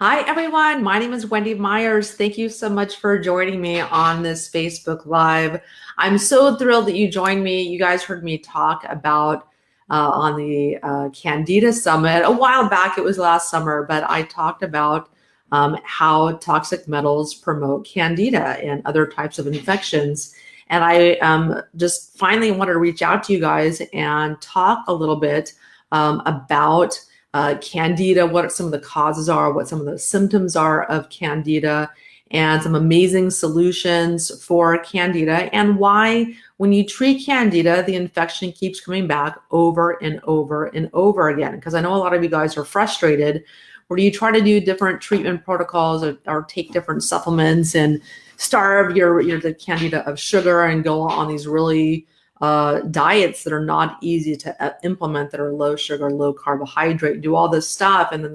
Hi, everyone. My name is Wendy Myers. Thank you so much for joining me on this Facebook Live. I'm so thrilled that you joined me. You guys heard me talk about on the Candida Summit a while back. It was last summer, but I talked about how toxic metals promote Candida and other types of infections. And I just finally wanted to reach out to you guys and talk a little bit about Candida, what some of the causes are, what some of the symptoms are of Candida, and some amazing solutions for Candida, and why when you treat Candida, the infection keeps coming back over and over and over again. Because I know a lot of you guys are frustrated where you try to do different treatment protocols or take different supplements and starve the Candida of sugar and go on these really diets that are not easy to implement, that are low sugar, low carbohydrate, do all this stuff, and then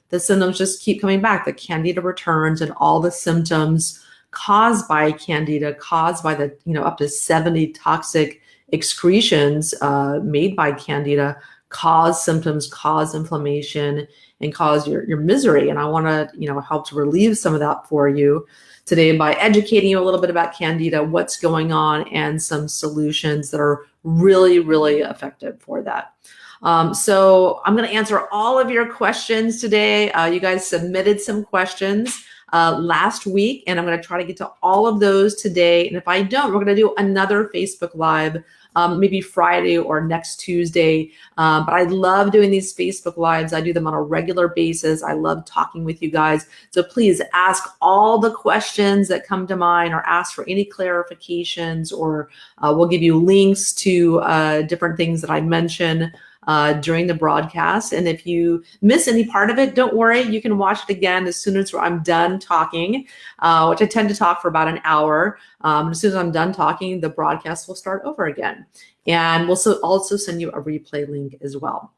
the symptoms just keep coming back. The Candida returns, and all the symptoms caused by Candida, caused by the up to 70 toxic excretions made by Candida, cause symptoms, cause inflammation, and cause your misery. And I want to help to relieve some of that for you today by educating you a little bit about Candida, what's going on, and some solutions that are really, really effective for that. So I'm going to answer all of your questions today. You guys submitted some questions last week, and I'm going to try to get to all of those today. And if I don't, we're going to do another Facebook Live maybe Friday or next Tuesday. But I love doing these Facebook Lives. I do them on a regular basis. I love talking with you guys. So please ask all the questions that come to mind, or ask for any clarifications, or we'll give you links to different things that I mention during the broadcast. And if you miss any part of it, don't worry. You can watch it again as soon as I'm done talking, which I tend to talk for about an hour. As soon as I'm done talking, the broadcast will start over again. And we'll also send you a replay link as well.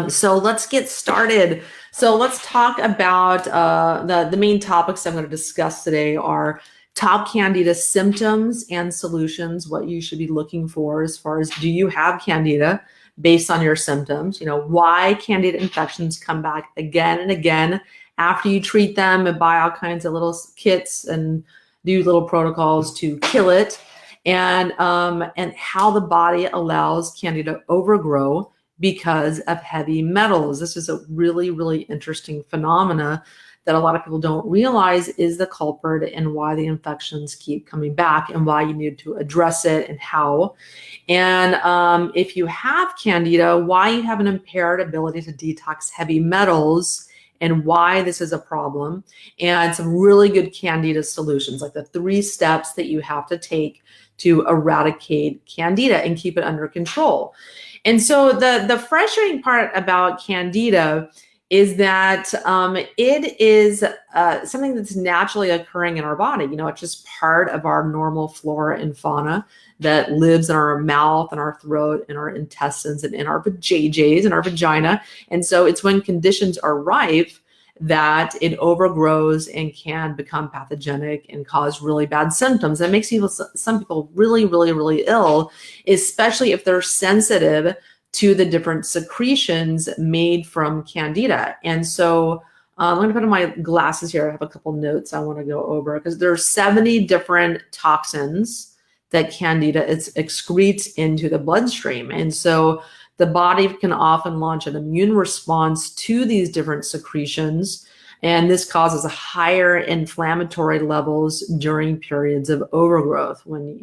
So let's get started. So let's talk about the main topics I'm going to discuss today are top Candida symptoms and solutions, what you should be looking for as far as, do you have Candida based on your symptoms? Why Candida infections come back again and again after you treat them, and buy all kinds of little kits and do little protocols to kill it, and how the body allows Candida to overgrow because of heavy metals. This is a really, really interesting phenomena that a lot of people don't realize is the culprit, and why the infections keep coming back, and why you need to address it, and how. And if you have Candida, why you have an impaired ability to detox heavy metals, and why this is a problem, and some really good Candida solutions, like the 3 steps that you have to take to eradicate Candida and keep it under control. And so the frustrating part about Candida is that it is something that's naturally occurring in our body. It's just part of our normal flora and fauna that lives in our mouth and our throat and our intestines and in our vajayjays and our vagina. And so it's when conditions are ripe that it overgrows and can become pathogenic and cause really bad symptoms. That makes some people really, really, really ill, especially if they're sensitive to the different secretions made from Candida. And so I'm going to put on my glasses here. I have a couple notes I want to go over, because there are 70 different toxins that Candida excretes into the bloodstream. And so the body can often launch an immune response to these different secretions, and this causes a higher inflammatory levels during periods of overgrowth, when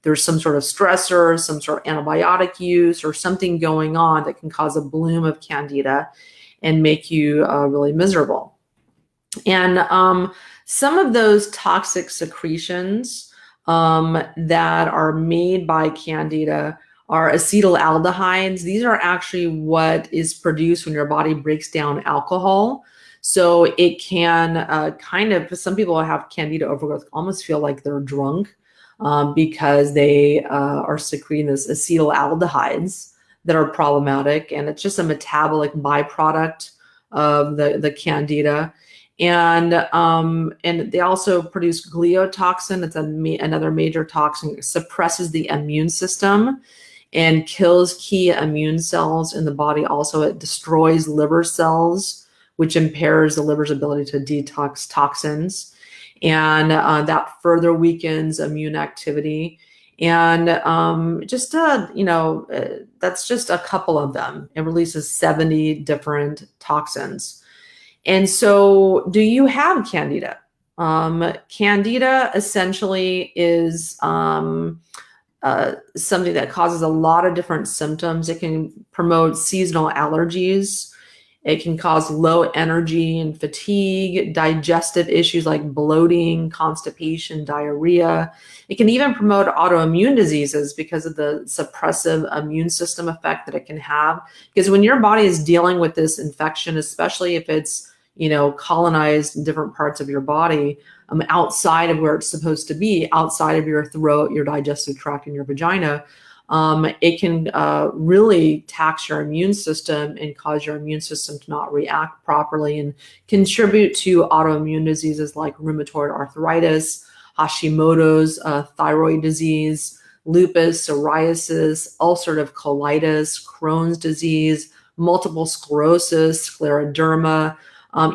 there's some sort of stressor, some sort of antibiotic use, or something going on that can cause a bloom of Candida and make you really miserable. And some of those toxic secretions that are made by Candida are acetaldehydes. These are actually what is produced when your body breaks down alcohol. So it can some people have Candida overgrowth almost feel like they're drunk because they are secreting this acetaldehydes that are problematic. And it's just a metabolic byproduct of the Candida. And they also produce gliotoxin. It's another major toxin. It suppresses the immune system and kills key immune cells in the body. Also, it destroys liver cells, which impairs the liver's ability to detox toxins. And that further weakens immune activity. And that's just a couple of them. It releases 70 different toxins. And so, do you have Candida? Candida essentially is something that causes a lot of different symptoms. It can promote seasonal allergies. It can cause low energy and fatigue, digestive issues like bloating, constipation, diarrhea. It can even promote autoimmune diseases because of the suppressive immune system effect that it can have. Because when your body is dealing with this infection, especially if it's colonized in different parts of your body, outside of where it's supposed to be, outside of your throat, your digestive tract, and your vagina, it can really tax your immune system and cause your immune system to not react properly and contribute to autoimmune diseases like rheumatoid arthritis, Hashimoto's, thyroid disease, lupus, psoriasis, ulcerative colitis, Crohn's disease, multiple sclerosis, scleroderma,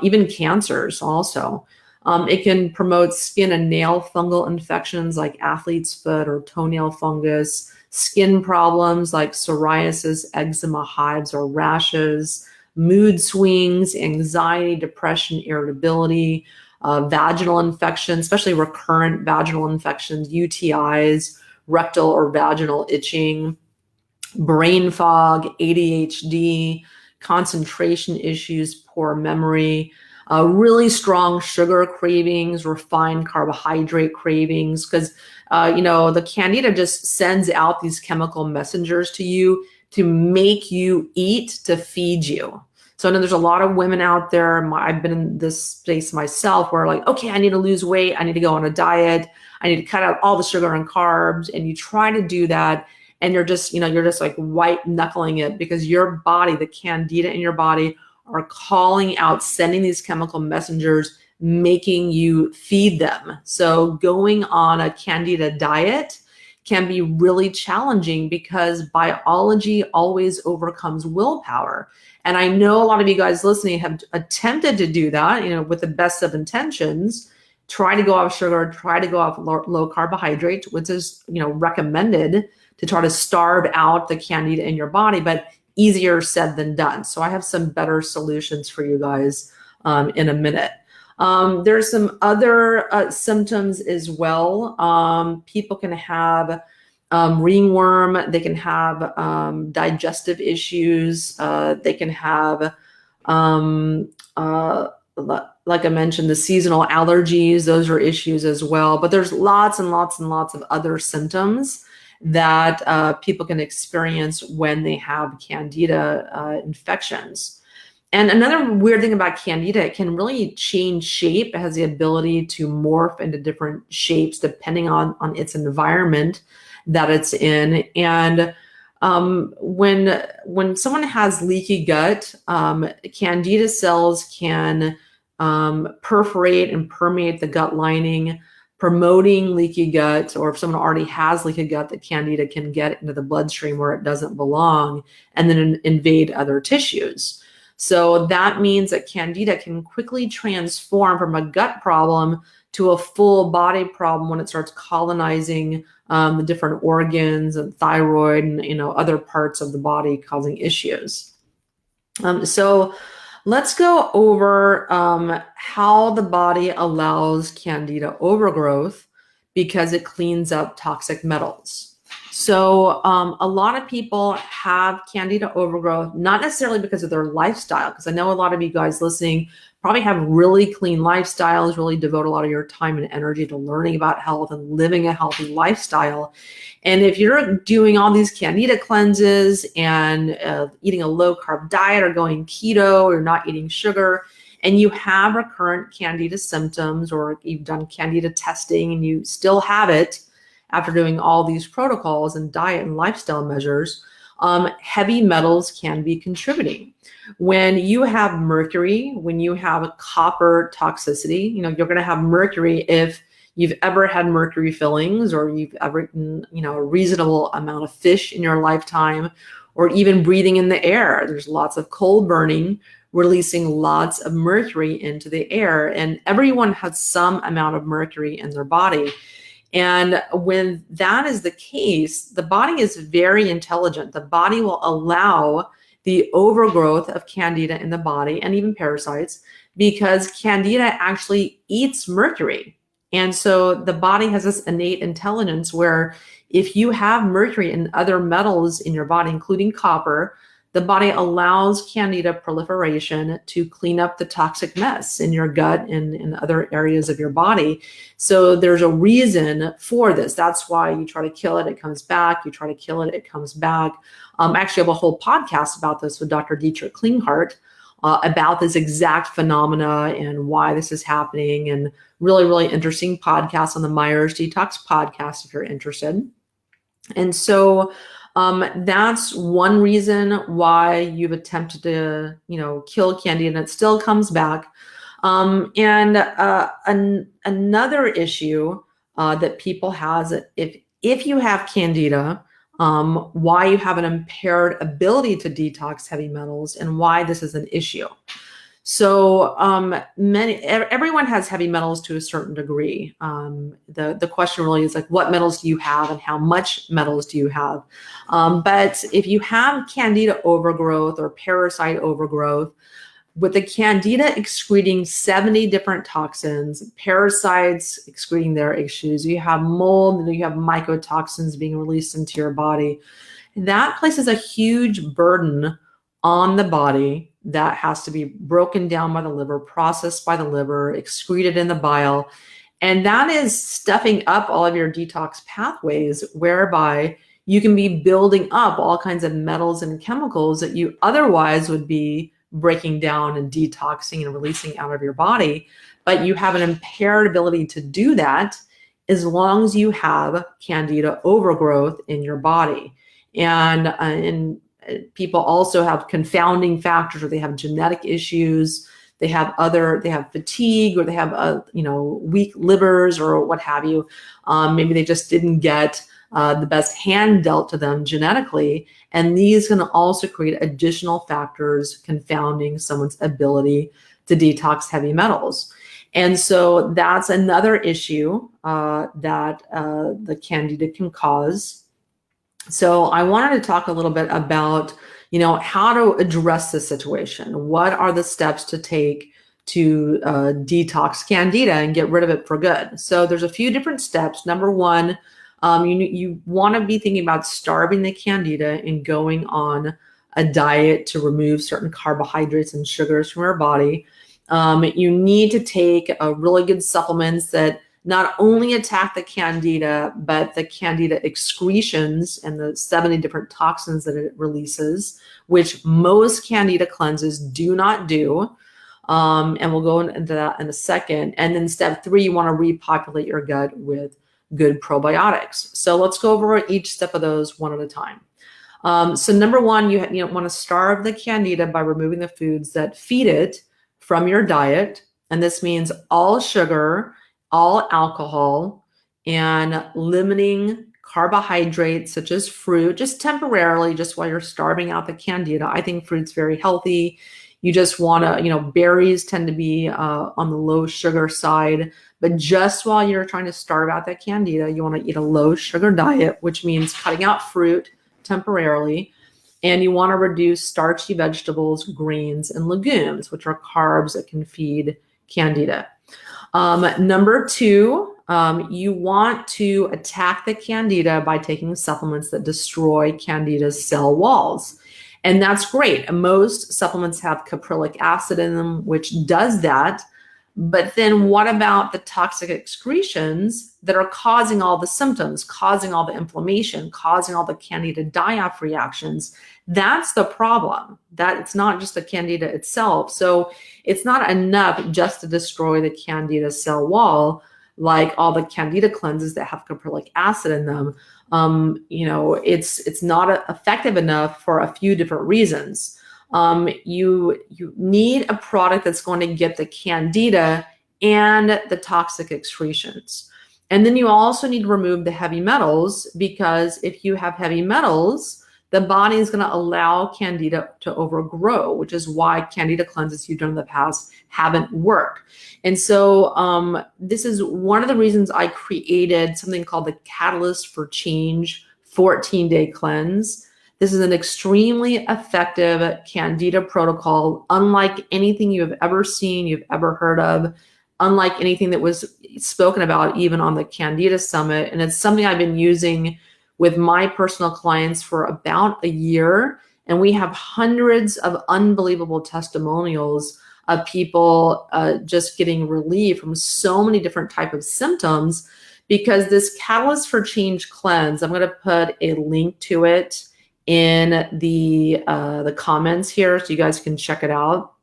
even cancers also. It can promote skin and nail fungal infections like athlete's foot or toenail fungus, skin problems like psoriasis, eczema, hives, or rashes, mood swings, anxiety, depression, irritability, vaginal infections, especially recurrent vaginal infections, UTIs, rectal or vaginal itching, brain fog, ADHD, concentration issues, poor memory, really strong sugar cravings, refined carbohydrate cravings, because the Candida just sends out these chemical messengers to you to make you eat, to feed you. So I know there's a lot of women out there, I've been in this space myself, where like, okay, I need to lose weight, I need to go on a diet, I need to cut out all the sugar and carbs, and you try to do that, and you're just like white knuckling it, because your body, the Candida in your body, are calling out, sending these chemical messengers, making you feed them. So going on a Candida diet can be really challenging because biology always overcomes willpower. And I know a lot of you guys listening have attempted to do that, with the best of intentions, try to go off sugar, try to go off low carbohydrates, which is, recommended to try to starve out the Candida in your body, but easier said than done. So I have some better solutions for you guys in a minute. There's some other symptoms as well. People can have ringworm. They can have digestive issues. They can have, like I mentioned, the seasonal allergies. Those are issues as well. But there's lots and lots and lots of other symptoms that people can experience when they have Candida infections. And another weird thing about Candida, it can really change shape. It has the ability to morph into different shapes depending on its environment that it's in. And when someone has leaky gut, Candida cells can perforate and permeate the gut lining, promoting leaky gut, or if someone already has leaky gut, the Candida can get into the bloodstream where it doesn't belong and then invade other tissues. So that means that Candida can quickly transform from a gut problem to a full body problem when it starts colonizing the different organs and thyroid and other parts of the body, causing issues. So let's go over how the body allows Candida overgrowth because it cleans up toxic metals. So a lot of people have Candida overgrowth, not necessarily because of their lifestyle, because I know a lot of you guys listening probably have really clean lifestyles, really devote a lot of your time and energy to learning about health and living a healthy lifestyle. And if you're doing all these Candida cleanses and eating a low carb diet or going keto or not eating sugar, and you have recurrent Candida symptoms, or you've done Candida testing and you still have it after doing all these protocols and diet and lifestyle measures, heavy metals can be contributing. When you have mercury, when you have copper toxicity, you're going to have mercury if you've ever had mercury fillings, or you've ever eaten, a reasonable amount of fish in your lifetime, or even breathing in the air. There's lots of coal burning releasing lots of mercury into the air. And everyone has some amount of mercury in their body. And when that is the case, the body is very intelligent. The body will allow the overgrowth of Candida in the body and even parasites, because Candida actually eats mercury. And so the body has this innate intelligence where if you have mercury and other metals in your body, including copper, the body allows Candida proliferation to clean up the toxic mess in your gut and in other areas of your body. So there's a reason for this. That's why you try to kill it, it comes back. You try to kill it, it comes back. I actually have a whole podcast about this with Dr. Dietrich Klinghardt about this exact phenomena and why this is happening, and really, really interesting podcast on the Myers Detox podcast if you're interested. And so that's one reason why you've attempted to, kill Candida and it still comes back. Another issue that people has, if you have Candida, why you have an impaired ability to detox heavy metals and why this is an issue. So everyone has heavy metals to a certain degree. The question really is like, what metals do you have and how much metals do you have? But if you have Candida overgrowth or parasite overgrowth, with the Candida excreting 70 different toxins, parasites excreting their issues, you have mold, you have mycotoxins being released into your body. That places a huge burden on the body that has to be broken down by the liver, processed by the liver, excreted in the bile. And that is stuffing up all of your detox pathways, whereby you can be building up all kinds of metals and chemicals that you otherwise would be breaking down and detoxing and releasing out of your body. But you have an impaired ability to do that as long as you have Candida overgrowth in your body. And people also have confounding factors, or they have genetic issues, they have fatigue, or they have weak livers or what have you. Maybe they just didn't get the best hand dealt to them genetically, and these can also create additional factors confounding someone's ability to detox heavy metals. And so that's another issue that the Candida can cause. So I wanted to talk a little bit about, how to address this situation. What are the steps to take to detox Candida and get rid of it for good? So there's a few different steps. Number one, you want to be thinking about starving the Candida and going on a diet to remove certain carbohydrates and sugars from your body. You need to take really good supplements that not only attack the Candida, but the Candida excretions and the 70 different toxins that it releases, which most Candida cleanses do not do. And we'll go into that in a second. And then step 3, you want to repopulate your gut with good probiotics. So let's go over each step of those one at a time. So number one, you want to starve the Candida by removing the foods that feed it from your diet. And this means all sugar, all alcohol, and limiting carbohydrates such as fruit, just temporarily, just while you're starving out the Candida. I think fruit's very healthy. You just want to, berries tend to be on the low sugar side, but just while you're trying to starve out that Candida, you want to eat a low sugar diet, which means cutting out fruit temporarily. And you want to reduce starchy vegetables, greens, and legumes, which are carbs that can feed Candida. Number 2, you want to attack the Candida by taking supplements that destroy Candida's cell walls. And that's great. Most supplements have caprylic acid in them, which does that. But then what about the toxic excretions that are causing all the symptoms, causing all the inflammation, causing all the Candida die-off reactions? That's the problem. That it's not just the Candida itself. So it's not enough just to destroy the Candida cell wall, like all the Candida cleanses that have caprylic acid in them. It's not effective enough for a few different reasons. You need a product that's going to get the Candida and the toxic excretions. And then you also need to remove the heavy metals, because if you have heavy metals, the body is going to allow Candida to overgrow, which is why Candida cleanses you've done in the past haven't worked. And so this is one of the reasons I created something called the Catalyst for Change 14-day cleanse. This is an extremely effective Candida protocol, unlike anything you have ever seen, you've ever heard of, unlike anything that was spoken about even on the Candida Summit. And it's something I've been using with my personal clients for about a year. And we have hundreds of unbelievable testimonials of people just getting relief from so many different types of symptoms, because this Catalyst for Change cleanse, I'm going to put a link to it in the comments here so you guys can check it out.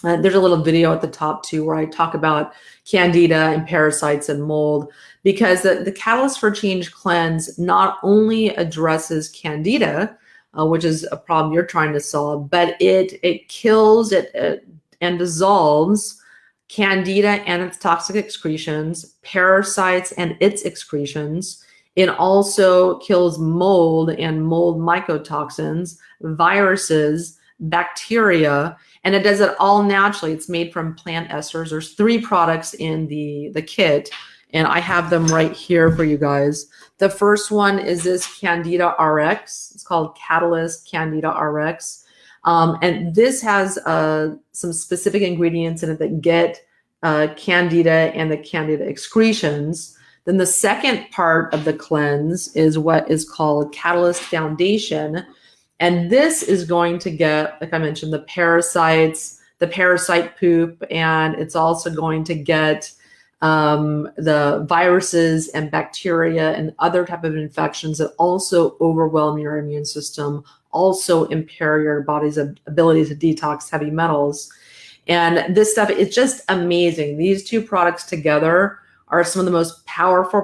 There's a little video at the top too where I talk about Candida and parasites and mold, because the Catalyst for Change cleanse not only addresses Candida, which is a problem you're trying to solve, but it kills it and dissolves Candida and its toxic excretions, parasites and its excretions. It also kills mold and mold mycotoxins, viruses, bacteria, and it does it all naturally. It's made from plant esters. There's 3 products in the kit, and I have them right here for you guys. The first one is this Candida RX. It's called Catalyst Candida RX. And this has some specific ingredients in it that get Candida and the Candida excretions. Then the second part of the cleanse is what is called Catalyst Foundation. And this is going to get, like I mentioned, the parasites, the parasite poop, and it's also going to get the viruses and bacteria and other type of infections that also overwhelm your immune system, also impair your body's ability to detox heavy metals. And this stuff, it's just amazing. These 2 products together are some of the most powerful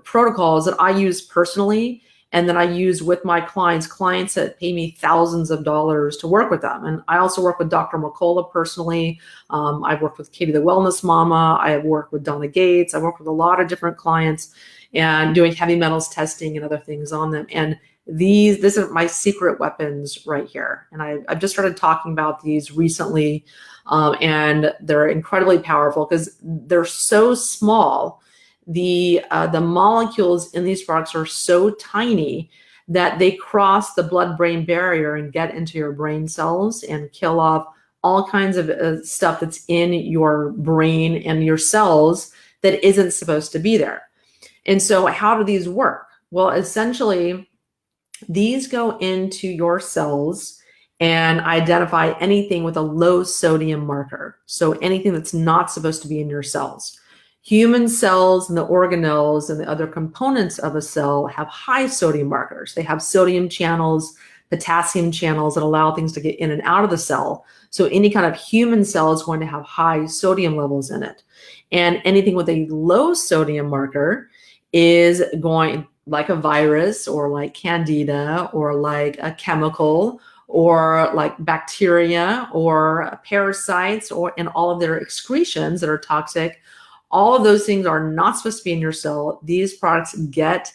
protocols that I use personally, and that I use with my clients that pay me thousands of dollars to work with them. And I also work with Dr. McCullough personally. I've worked with Katie the Wellness Mama. I have worked with Donna Gates. I work with a lot of different clients and doing heavy metals testing and other things on them. And this are my secret weapons right here. And I've just started talking about these recently, and they're incredibly powerful because they're so small. The molecules in these products are so tiny that they cross the blood-brain barrier and get into your brain cells and kill off all kinds of stuff that's in your brain and your cells that isn't supposed to be there. And so how do these work? Well, essentially, these go into your cells and identify anything with a low sodium marker. So anything that's not supposed to be in your cells. Human cells and the organelles and the other components of a cell have high sodium markers. They have sodium channels, potassium channels that allow things to get in and out of the cell. So any kind of human cell is going to have high sodium levels in it. And anything with a low sodium marker is going, like a virus or like Candida or like a chemical or like bacteria or parasites and all of their excretions that are toxic. All of those things are not supposed to be in your cell. These products get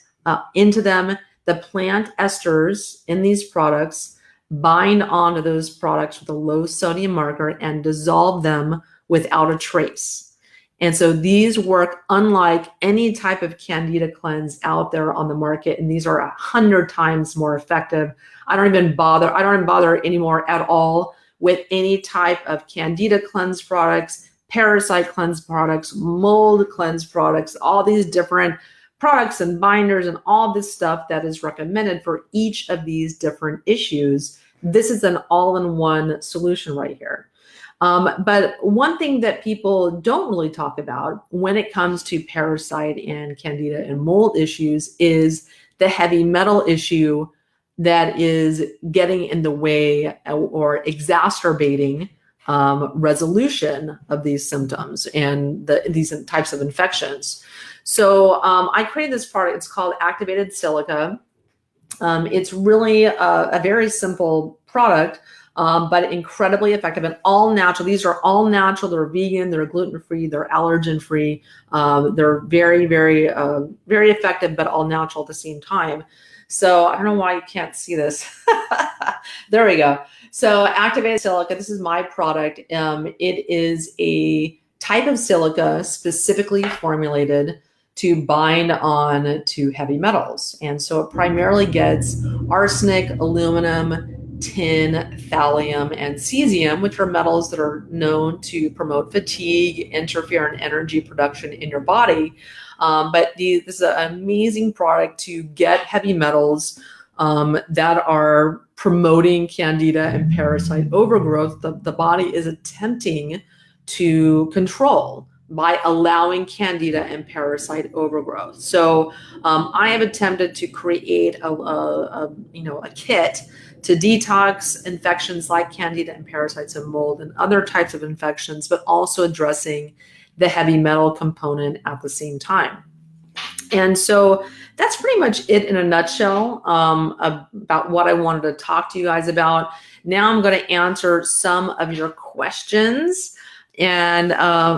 into them. The plant esters in these products bind onto those products with a low sodium marker and dissolve them without a trace. And so these work unlike any type of Candida cleanse out there on the market. And these are 100 times more effective. I don't even bother anymore at all with any type of Candida cleanse products, parasite cleanse products, mold cleanse products, all these different products and binders and all this stuff that is recommended for each of these different issues. This is an all-in-one solution right here. But one thing that people don't really talk about when it comes to parasite and Candida and mold issues is the heavy metal issue that is getting in the way or exacerbating resolution of these symptoms and these types of infections. So I created this product. It's called Activated Silica. It's really a very simple product, but incredibly effective and all natural. These are all natural. They're vegan. They're gluten-free. They're allergen-free. They're very, very, very effective, but all natural at the same time. So I don't know why you can't see this. There we go. So activated silica, this is my product. It is a type of silica specifically formulated to bind on to heavy metals. And so it primarily gets arsenic, aluminum, tin, thallium, and cesium, which are metals that are known to promote fatigue, interfere in energy production in your body. This is an amazing product to get heavy metals that are promoting Candida and parasite overgrowth. The body is attempting to control by allowing Candida and parasite overgrowth. So I have attempted to create a kit to detox infections like Candida and parasites and mold and other types of infections, but also addressing the heavy metal component at the same time. And so that's pretty much it in a nutshell about what I wanted to talk to you guys about. Now I'm going to answer some of your questions. And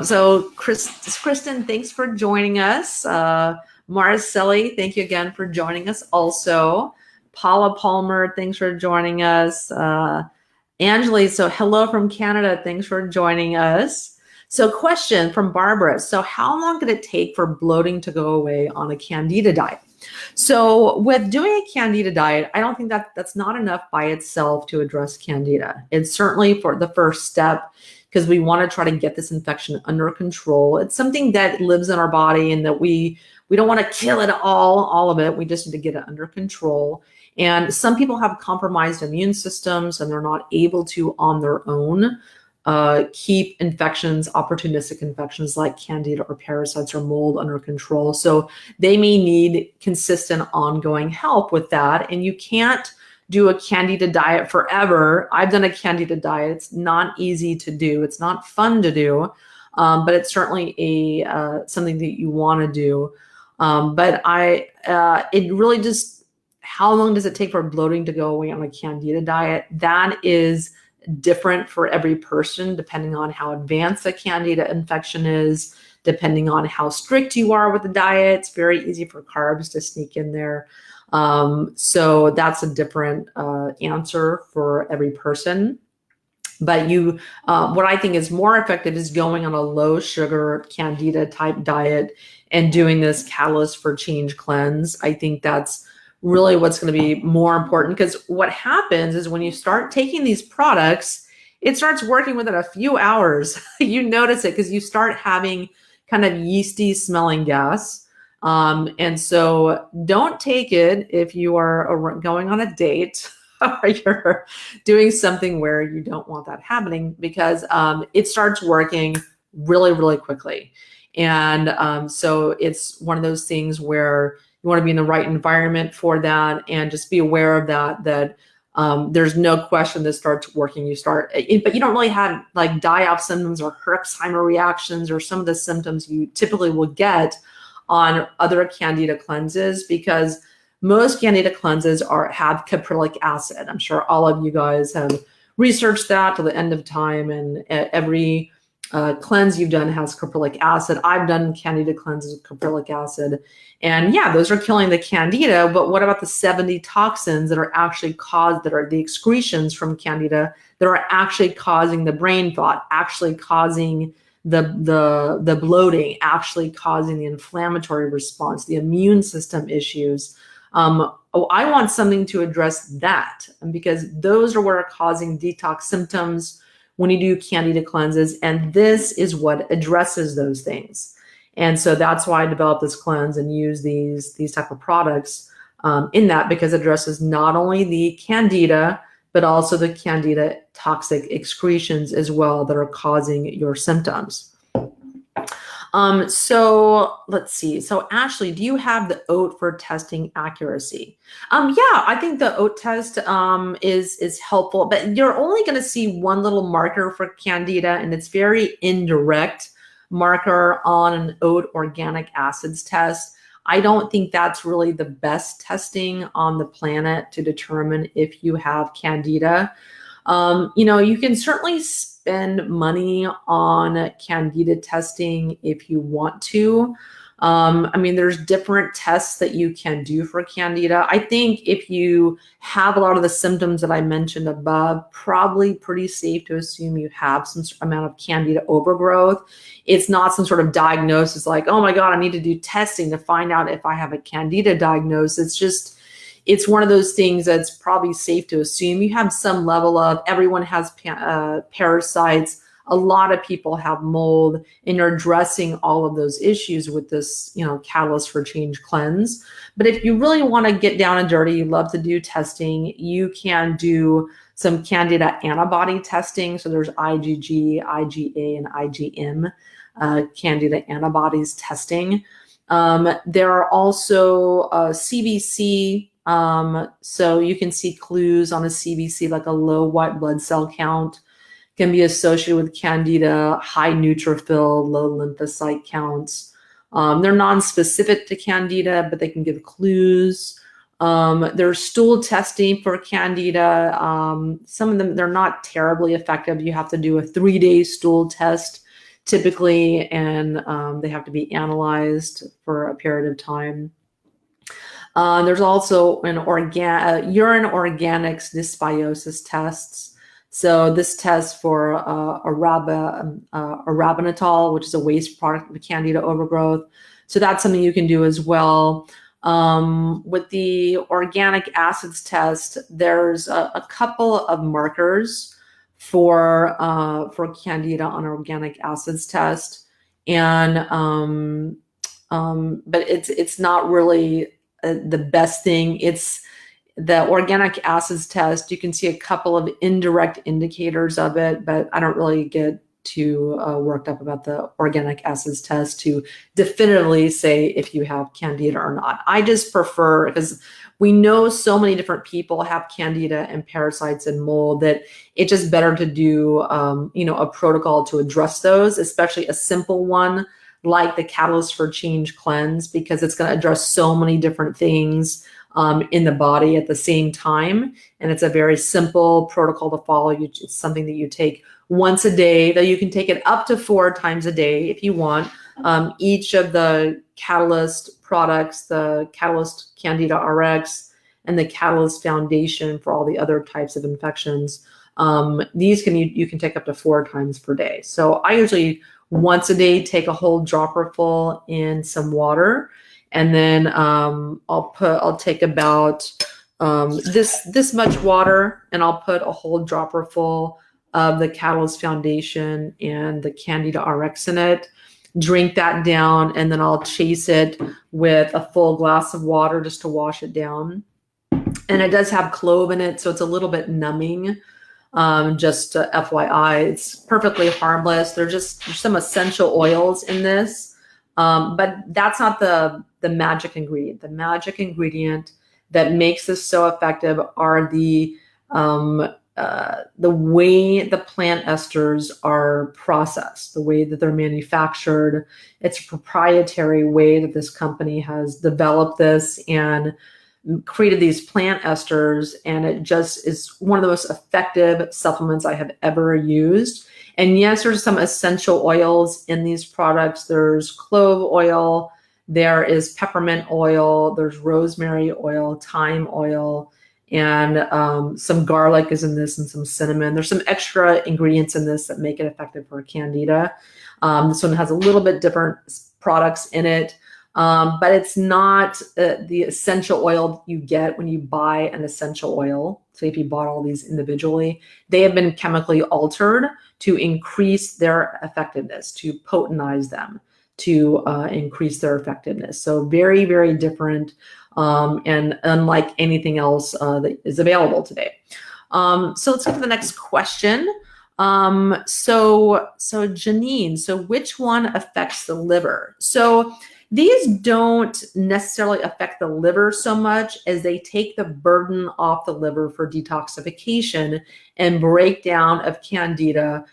so Kristen, thanks for joining us. Marcelli, thank you again for joining us also. Paula Palmer, thanks for joining us. Angeli, so hello from Canada. Thanks for joining us. So question from Barbara. So how long did it take for bloating to go away on a Candida diet? So with doing a Candida diet, I don't think that's not enough by itself to address Candida. It's certainly for the first step because we want to try to get this infection under control. It's something that lives in our body and that we don't want to kill it all of it. We just need to get it under control. And some people have compromised immune systems and they're not able to on their own keep infections, opportunistic infections like Candida or parasites or mold under control. So they may need consistent ongoing help with that. And you can't do a Candida diet forever. I've done a Candida diet. It's not easy to do. It's not fun to do, but it's certainly something that you want to do. It really just, how long does it take for bloating to go away on a Candida diet? That is different for every person, depending on how advanced the Candida infection is, depending on how strict you are with the diet. It's very easy for carbs to sneak in there. So that's a different answer for every person. But what I think is more effective is going on a low sugar Candida type diet and doing this Catalyst for Change cleanse. I think that's really what's going to be more important, because what happens is when you start taking these products, it starts working within a few hours. You notice it because you start having kind of yeasty smelling gas. And so don't take it if you are going on a date or you're doing something where you don't want that happening, because it starts working really, really quickly. And so it's one of those things where you want to be in the right environment for that, and just be aware of that there's no question this starts working. But you don't really have like die-off symptoms or Herxheimer reactions or some of the symptoms you typically will get on other Candida cleanses, because most Candida cleanses have caprylic acid. I'm sure all of you guys have researched that to the end of time, and every cleanse you've done has caprylic acid. I've done Candida cleanses with caprylic acid. And yeah, those are killing the Candida, but what about the 70 toxins that are the excretions from Candida that are actually causing the brain fog, actually causing the bloating, actually causing the inflammatory response, the immune system issues? I want something to address that, because those are what are causing detox symptoms when you do Candida cleanses, and this is what addresses those things. And so that's why I developed this cleanse and use these type of products in that, because it addresses not only the Candida, but also the Candida toxic excretions as well that are causing your symptoms. So let's see. So Ashley, do you have the oat for testing accuracy? Yeah, I think the oat test is helpful, but you're only going to see one little marker for Candida, and it's very indirect marker on an oat organic acids test. I don't think that's really the best testing on the planet to determine if you have Candida. You can certainly spend money on Candida testing if you want to. I mean, there's different tests that you can do for Candida. I think if you have a lot of the symptoms that I mentioned above, probably pretty safe to assume you have some amount of Candida overgrowth. It's not some sort of diagnosis like, oh my God, I need to do testing to find out if I have a Candida diagnosis. It's just, it's one of those things that's probably safe to assume you have some level of, everyone has parasites. A lot of people have mold, and you're addressing all of those issues with this, Catalyst for Change cleanse. But if you really want to get down and dirty, you love to do testing, you can do some Candida antibody testing. So there's IgG, IgA, and IgM Candida antibodies testing. There are also CBC. So you can see clues on a CBC, like a low white blood cell count can be associated with Candida, high neutrophil, low lymphocyte counts. They're non-specific to Candida, but they can give clues. There's stool testing for Candida. Some of them, they're not terribly effective. You have to do a 3-day stool test typically, and they have to be analyzed for a period of time. There's also an urine organics dysbiosis tests. So this test for arabinitol, which is a waste product of Candida overgrowth. So that's something you can do as well. With the organic acids test, there's a couple of markers for Candida on organic acids test, and but it's not really the best thing. It's the organic acids test. You can see a couple of indirect indicators of it, but I don't really get too worked up about the organic acids test to definitively say if you have Candida or not. I just prefer, because we know so many different people have Candida and parasites and mold, that it's just better to do a protocol to address those, especially a simple one like the Catalyst for Change cleanse, because it's going to address so many different things in the body at the same time. And it's a very simple protocol to follow. It's something that you take once a day, though you can take it up to 4 times a day if you want. Each of the Catalyst products, the Catalyst Candida RX and the Catalyst Foundation for all the other types of infections, these you can take up to 4 times per day. So I usually once a day take a whole dropper full in some water, and then I'll take about this much water, and I'll put a whole dropper full of the Catalyst Foundation and the Candida RX in it. Drink that down, and then I'll chase it with a full glass of water just to wash it down. And it does have clove in it, so it's a little bit numbing. Just FYI, it's perfectly harmless. There's some essential oils in this, but that's not the magic ingredient. The magic ingredient that makes this so effective are the way the plant esters are processed, the way that they're manufactured. It's a proprietary way that this company has developed this and created these plant esters, and it just is one of the most effective supplements I have ever used. And yes, there's some essential oils in these products. There's clove oil, there is peppermint oil, there's rosemary oil, thyme oil, and some garlic is in this, and some cinnamon. There's some extra ingredients in this that make it effective for Candida. This one has a little bit different products in it. But it's not the essential oil you get when you buy an essential oil. So if you bought all these individually, they have been chemically altered to increase their effectiveness, to potentize them, to increase their effectiveness. So very, very different, and unlike anything else that is available today. So let's go to the next question. So Janine, so which one affects the liver? So these don't necessarily affect the liver so much as they take the burden off the liver for detoxification and breakdown of Candida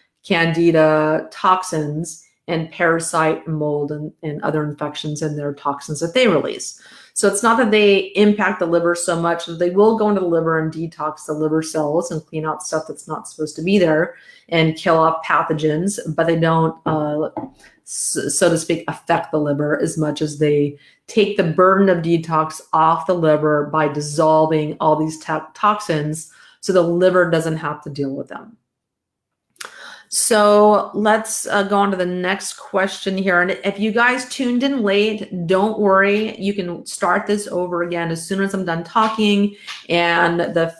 toxins and parasite, mold, and other infections in their toxins that they release. So it's not that they impact the liver so much that they will go into the liver and detox the liver cells and clean out stuff that's not supposed to be there and kill off pathogens, but they don't, so to speak, affect the liver as much as they take the burden of detox off the liver by dissolving all these toxins so the liver doesn't have to deal with them. So let's go on to the next question here. And if you guys tuned in late, don't worry. You can start this over again as soon as I'm done talking. And the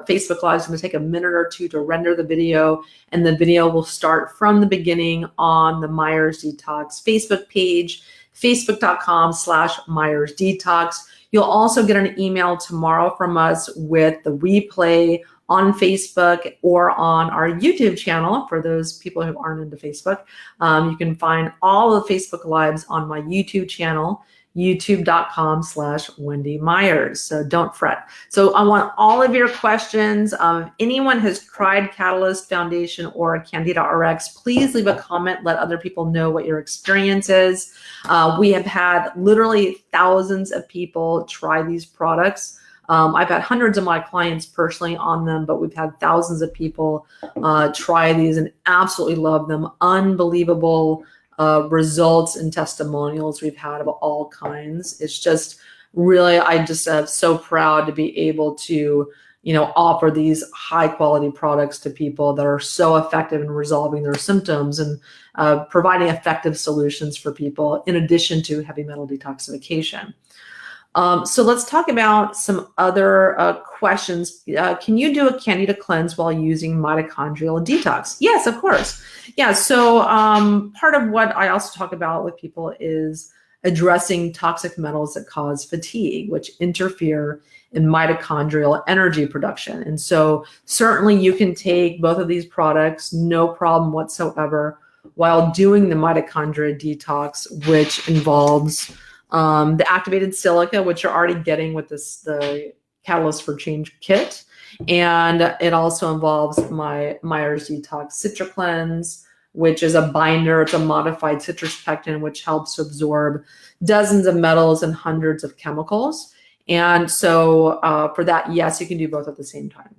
Facebook Live is going to take a minute or two to render the video. And the video will start from the beginning on the Myers Detox Facebook page, facebook.com/Myers Detox. You'll also get an email tomorrow from us with the replay on Facebook or on our YouTube channel. For those people who aren't into Facebook, you can find all of the Facebook Lives on my YouTube channel, youtube.com/Wendy Myers. So don't fret. So I want all of your questions. If anyone has tried Catalyst Foundation or Candida RX, please leave a comment. Let other people know what your experience is. We have had literally thousands of people try these products. I've had hundreds of my clients personally on them, but we've had thousands of people try these and absolutely love them. Unbelievable results and testimonials we've had of all kinds. It's just really, I just am so proud to be able to, offer these high quality products to people that are so effective in resolving their symptoms and providing effective solutions for people in addition to heavy metal detoxification. So let's talk about some other questions. Can you do a Candida cleanse while using mitochondrial detox? Yes, of course. Yeah, so part of what I also talk about with people is addressing toxic metals that cause fatigue, which interfere in mitochondrial energy production. And so certainly you can take both of these products, no problem whatsoever, while doing the mitochondria detox, which involves the activated silica, which you're already getting with the Catalyst for Change kit. And it also involves my Myers Detox Citra Cleanse, which is a binder. It's a modified citrus pectin, which helps to absorb dozens of metals and hundreds of chemicals. And so for that, yes, you can do both at the same time.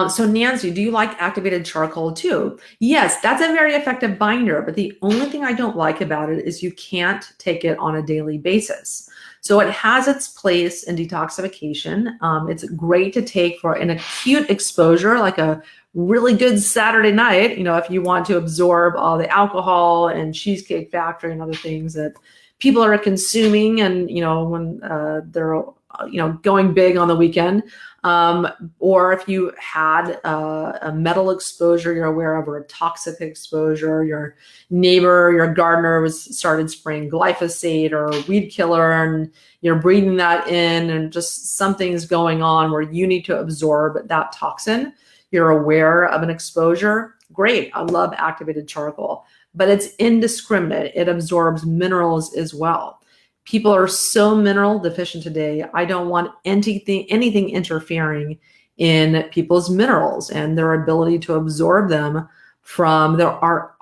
So Nancy, do you like activated charcoal too? Yes, that's a very effective binder, but the only thing I don't like about it is you can't take it on a daily basis. So it has its place in detoxification. It's great to take for an acute exposure, like a really good Saturday night, if you want to absorb all the alcohol and Cheesecake Factory and other things that people are consuming and, when they're, going big on the weekend. Or if you had a metal exposure you're aware of, or a toxic exposure, your neighbor, your gardener started spraying glyphosate or weed killer and you're breathing that in and just something's going on where you need to absorb that toxin, you're aware of an exposure, great. I love activated charcoal, but it's indiscriminate. It absorbs minerals as well. People are so mineral deficient today. I don't want anything interfering in people's minerals and their ability to absorb them from their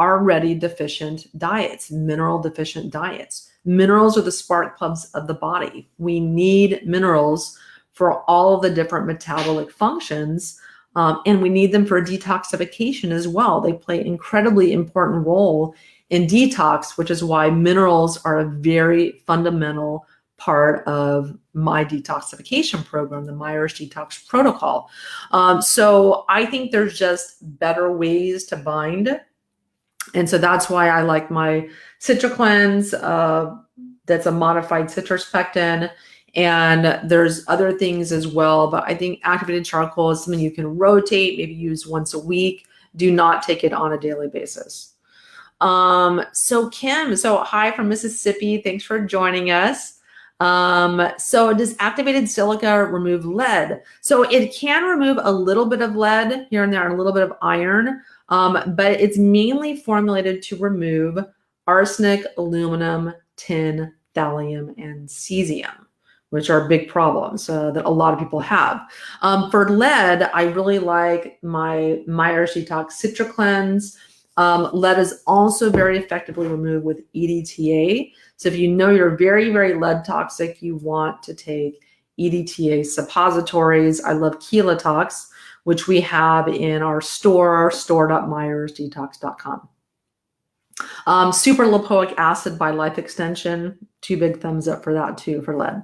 already deficient diets, mineral deficient diets. Minerals are the spark plugs of the body. We need minerals for all of the different metabolic functions, and we need them for detoxification as well. They play an incredibly important role in detox, which is why minerals are a very fundamental part of my detoxification program, the Myers Detox Protocol. So I think there's just better ways to bind. And so that's why I like my Citra Cleanse. That's a modified citrus pectin. And there's other things as well, but I think activated charcoal is something you can rotate, maybe use once a week. Do not take it on a daily basis. So Kim, hi from Mississippi. Thanks for joining us. So does activated silica remove lead? So it can remove a little bit of lead here and there and a little bit of iron, but it's mainly formulated to remove arsenic, aluminum, tin, thallium, and cesium, which are big problems that a lot of people have. For lead, I really like my Myers Detox Citra Cleanse. Lead is also very effectively removed with EDTA. So if you know you're very, very lead toxic, you want to take EDTA suppositories. I love Detox, which we have in our store.myersdetox.com. Super lipoic acid by Life Extension. 2 big thumbs up for that too, for lead.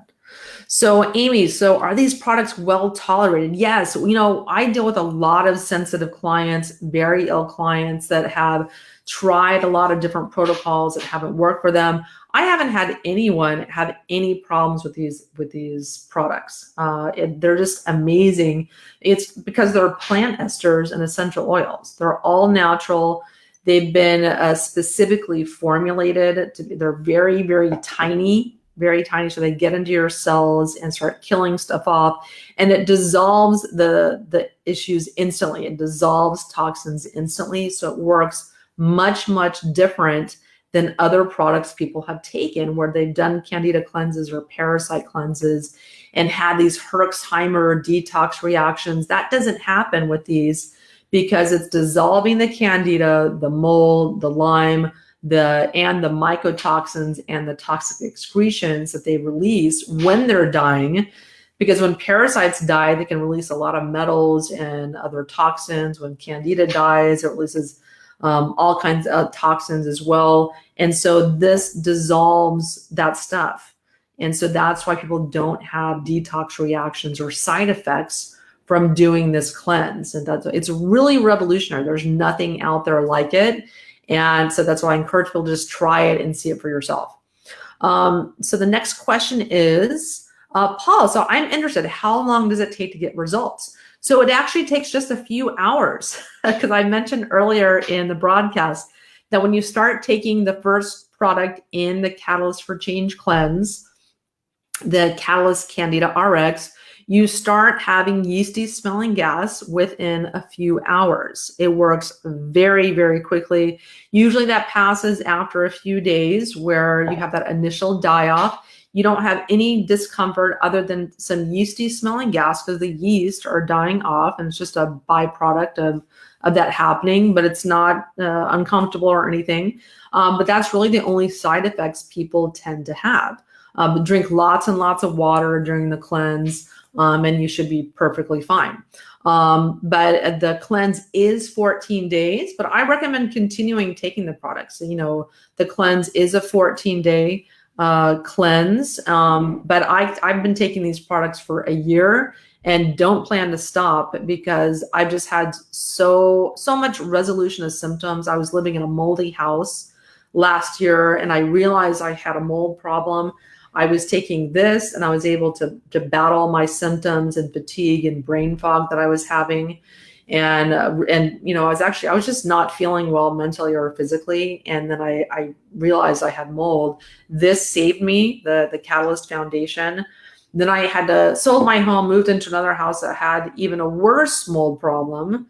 So Amy, so are these products well tolerated? Yes, I deal with a lot of sensitive clients, very ill clients that have tried a lot of different protocols that haven't worked for them. I haven't had anyone have any problems with these products. They're just amazing. It's because they're plant esters and essential oils. They're all natural. They've been specifically formulated. They're very, very tiny, so they get into your cells and start killing stuff off, and it dissolves the issues instantly. It dissolves toxins instantly, so it works much, much different than other products people have taken where they've done Candida cleanses or parasite cleanses and had these Herxheimer detox reactions. That doesn't happen with these because it's dissolving the Candida, the mold, the Lyme, and the mycotoxins and the toxic excretions that they release when they're dying. Because when parasites die, they can release a lot of metals and other toxins. When Candida dies, it releases all kinds of toxins as well. And so this dissolves that stuff. And so that's why people don't have detox reactions or side effects from doing this cleanse. And it's really revolutionary. There's nothing out there like it. And so that's why I encourage people to just try it and see it for yourself. So the next question is, Paul, so I'm interested, how long does it take to get results? So it actually takes just a few hours because I mentioned earlier in the broadcast that when you start taking the first product in the Catalyst for Change cleanse, the Catalyst Candida RX, you start having yeasty smelling gas within a few hours. It works very, very quickly. Usually that passes after a few days where you have that initial die-off. You don't have any discomfort other than some yeasty smelling gas because the yeast are dying off, and it's just a byproduct of that happening, but it's not uncomfortable or anything. But that's really the only side effects people tend to have. Drink lots and lots of water during the cleanse. And you should be perfectly fine. But the cleanse is 14 days, but I recommend continuing taking the products. So, the cleanse is a 14-day cleanse, but I've been taking these products for a year and don't plan to stop because I've just had so much resolution of symptoms. I was living in a moldy house last year and I realized I had a mold problem. I was taking this and I was able to battle my symptoms and fatigue and brain fog that I was having. And I was just not feeling well mentally or physically. And then I realized I had mold. This saved me, the Catalyst Foundation. Then I had sold my home, moved into another house that had even a worse mold problem.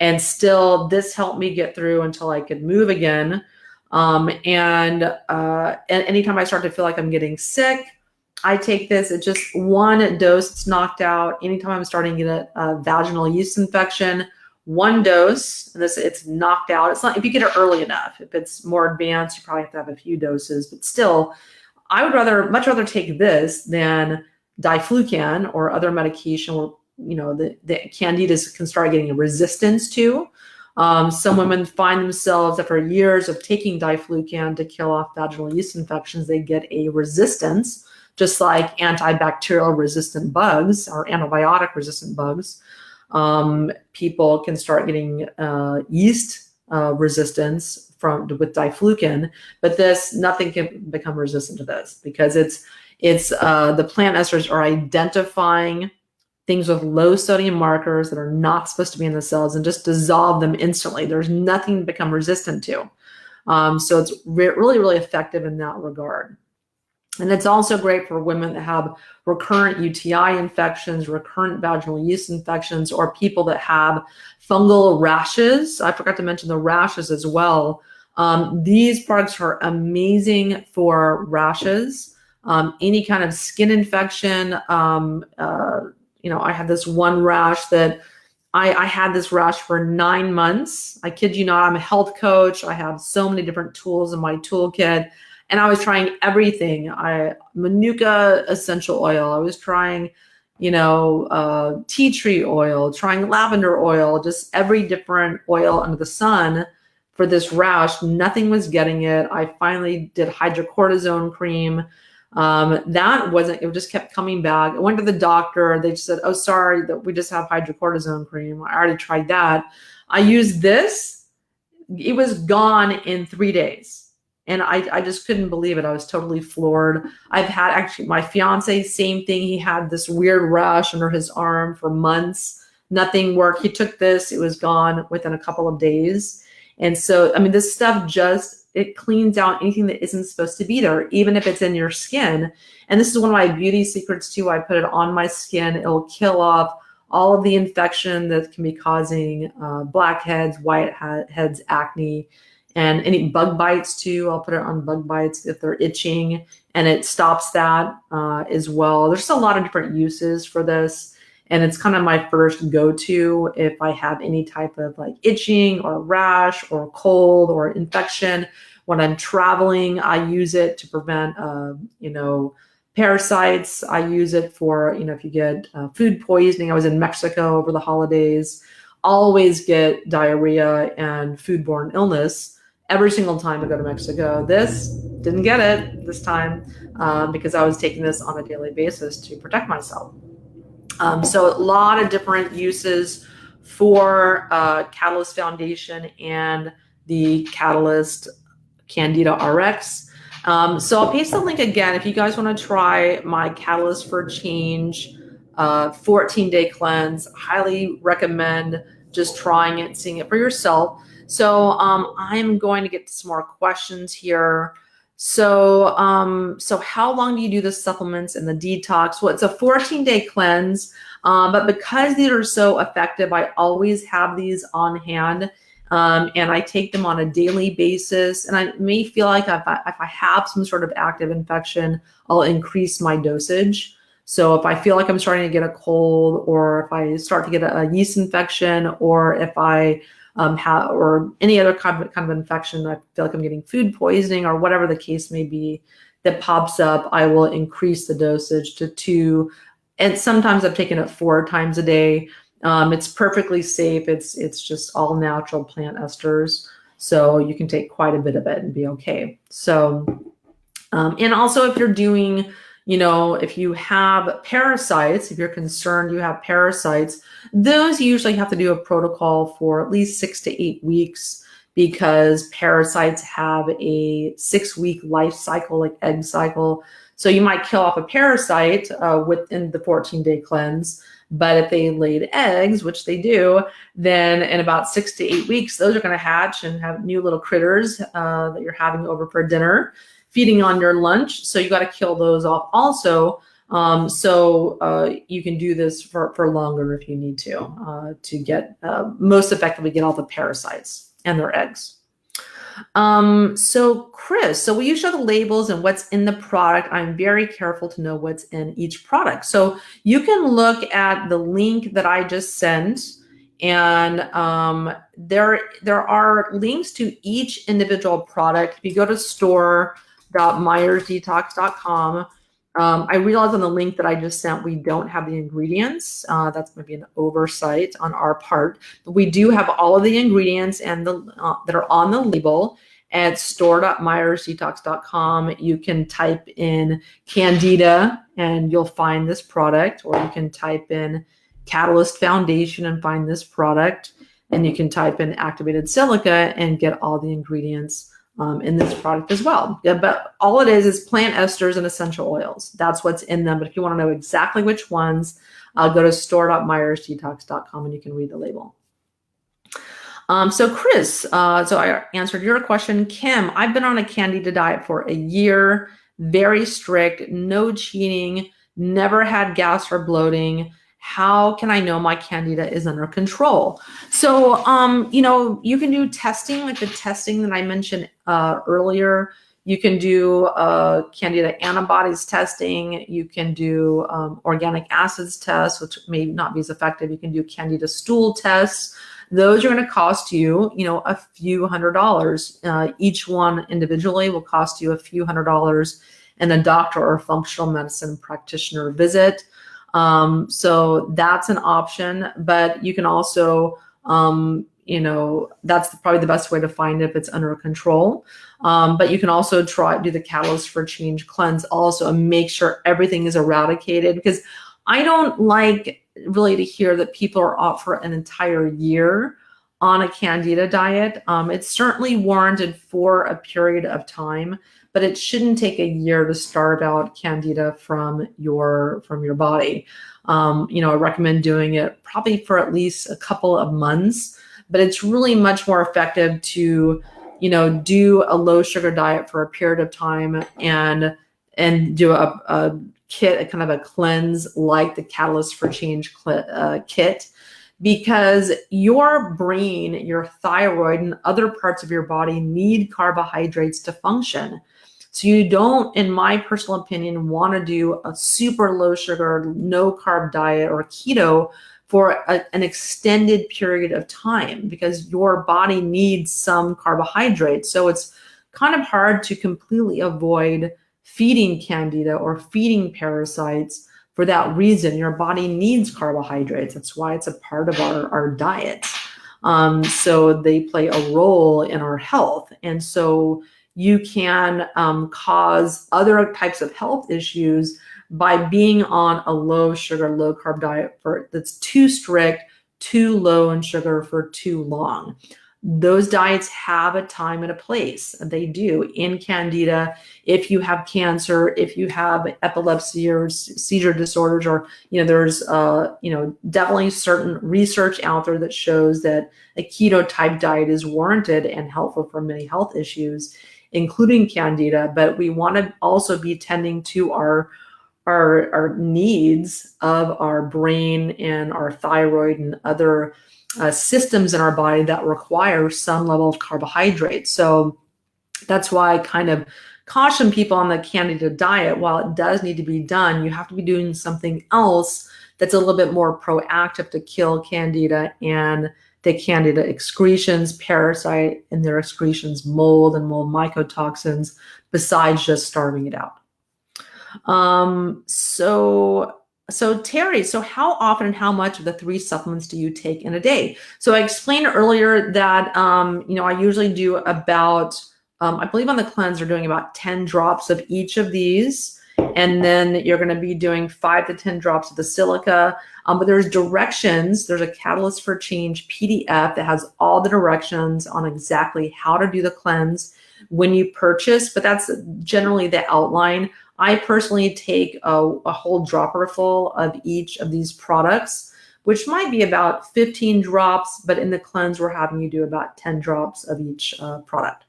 And still this helped me get through until I could move again. And anytime I start to feel like I'm getting sick, I take this. It's just one dose. It's knocked out. Anytime I'm starting to get a vaginal yeast infection, one dose, and it's knocked out. It's not if you get it early enough. If it's more advanced, you probably have to have a few doses. But still, I would much rather take this than diflucan or other medication where the candidas can start getting a resistance to. Some women find themselves after years of taking diflucan to kill off vaginal yeast infections, they get a resistance, just like antibacterial resistant bugs or antibiotic resistant bugs. People can start getting yeast resistance with diflucan, but nothing can become resistant to this because it's the plant esters are identifying things with low sodium markers that are not supposed to be in the cells and just dissolve them instantly. There's nothing to become resistant to. So it's really, really effective in that regard. And it's also great for women that have recurrent UTI infections, recurrent vaginal yeast infections, or people that have fungal rashes. I forgot to mention the rashes as well. These products are amazing for rashes, any kind of skin infection. I had this one rash that I had this rash for 9 months. I kid you not, I'm a health coach. I have so many different tools in my toolkit. And I was trying everything. Manuka essential oil. I was trying, tea tree oil, trying lavender oil, just every different oil under the sun for this rash. Nothing was getting it. I finally did hydrocortisone cream. It just kept coming back. I went to the doctor. They just said, oh, sorry, that we just have hydrocortisone cream. I already tried that. I used this. It was gone in 3 days. And I just couldn't believe it. I was totally floored. I've had actually my fiance, same thing. He had this weird rash under his arm for months. Nothing worked. He took this. It was gone within a couple of days. And so, I mean, this stuff it cleans out anything that isn't supposed to be there, even if it's in your skin. And this is one of my beauty secrets too. I put it on my skin. It'll kill off all of the infection that can be causing blackheads, whiteheads, acne, and any bug bites too. I'll put it on bug bites if they're itching, and it stops that as well. There's a lot of different uses for this. And it's kind of my first go-to if I have any type of like itching or rash or cold or infection. When I'm traveling, I use it to prevent, parasites. I use it for, if you get food poisoning. I was in Mexico over the holidays. Always get diarrhea and foodborne illness every single time I go to Mexico. This didn't get it this time because I was taking this on a daily basis to protect myself. So a lot of different uses for Catalyst Foundation and the Catalyst Candida RX. So I'll paste the link again if you guys want to try my Catalyst for Change 14-day cleanse. Highly recommend just trying it, seeing it for yourself. So I'm going to get to some more questions here. So how long do you do the supplements and the detox? Well, it's a 14-day cleanse, but because these are so effective, I always have these on hand, and I take them on a daily basis. And I may feel like if I have some sort of active infection, I'll increase my dosage. So if I feel like I'm starting to get a cold, or if I start to get a yeast infection, or if I or any other kind of infection, I feel like I'm getting food poisoning or whatever the case may be that pops up, I will increase the dosage to 2. And sometimes I've taken it 4 times a day. It's perfectly safe. It's just all natural plant esters. So you can take quite a bit of it and be okay. So, and also if you're doing, if you have parasites, if you're concerned you have parasites, those usually have to do a protocol for at least 6 to 8 weeks, because parasites have a 6-week life cycle, like egg cycle. So you might kill off a parasite within the 14-day cleanse, but if they laid eggs, which they do, then in about 6 to 8 weeks, those are going to hatch and have new little critters that you're having over for dinner, feeding on your lunch. So you got to kill those off also. You can do this for longer if you need to get most effectively get all the parasites and their eggs. So Chris, will you show the labels and what's in the product? I'm very careful to know what's in each product. So you can look at the link that I just sent, and there are links to each individual product. If you go to store.myersdetox.com, I realize on the link that I just sent, we don't have the ingredients. That's maybe an oversight on our part, but we do have all of the ingredients and that are on the label at store.myersdetox.com. You can type in Candida and you'll find this product, or you can type in Catalyst Foundation and find this product, and you can type in activated silica and get all the ingredients in this product as well. Yeah, but all it is plant esters and essential oils. That's what's in them. But if you want to know exactly which ones, go to store.myersdetox.com and you can read the label. So Chris, so I answered your question. Kim, I've been on a Candida diet for a year, very strict, no cheating, never had gas or bloating. How can I know my Candida is under control? So, you can do testing, like the testing that I mentioned earlier. You can do Candida antibodies testing. You can do organic acids tests, which may not be as effective. You can do Candida stool tests. Those are going to cost you, a few $100s. Each one individually will cost you a few $100s in a doctor or functional medicine practitioner visit. So that's an option, but you can also, that's probably the best way to find it if it's under control. But you can also do the Catalyst for Change cleanse also and make sure everything is eradicated, because I don't like really to hear that people are off for an entire year on a Candida diet. It's certainly warranted for a period of time, but it shouldn't take a year to starve out Candida from your body. I recommend doing it probably for at least a couple of months, but it's really much more effective to, do a low sugar diet for a period of time and do a kit, a kind of a cleanse like the Catalyst for Change kit, because your brain, your thyroid, and other parts of your body need carbohydrates to function. So you don't, in my personal opinion, want to do a super low sugar, no carb diet or keto for an extended period of time, because your body needs some carbohydrates. So it's kind of hard to completely avoid feeding Candida or feeding parasites. For that reason, your body needs carbohydrates. That's why it's a part of our diet. So they play a role in our health. And so you can cause other types of health issues by being on a low sugar, low carb diet that's too strict, too low in sugar for too long. Those diets have a time and a place. They do. In Candida, if you have cancer, if you have epilepsy or seizure disorders, or, there's, definitely certain research out there that shows that a keto type diet is warranted and helpful for many health issues, including Candida. But we want to also be tending to our needs of our brain and our thyroid and other systems in our body that require some level of carbohydrates. So that's why I kind of caution people on the Candida diet. While it does need to be done, you have to be doing something else that's a little bit more proactive to kill Candida and the Candida excretions, parasite and their excretions, mold and mold mycotoxins, besides just starving it out. So Terry, so how often and how much of the 3 supplements do you take in a day? So I explained earlier that, I usually do about, I believe on the cleanse, they're doing about 10 drops of each of these. And then you're going to be doing 5 to 10 drops of the silica. But there's directions. There's a Catalyst for Change PDF that has all the directions on exactly how to do the cleanse when you purchase, but that's generally the outline. I personally take a whole dropper full of each of these products, which might be about 15 drops, but in the cleanse, we're having you do about 10 drops of each product.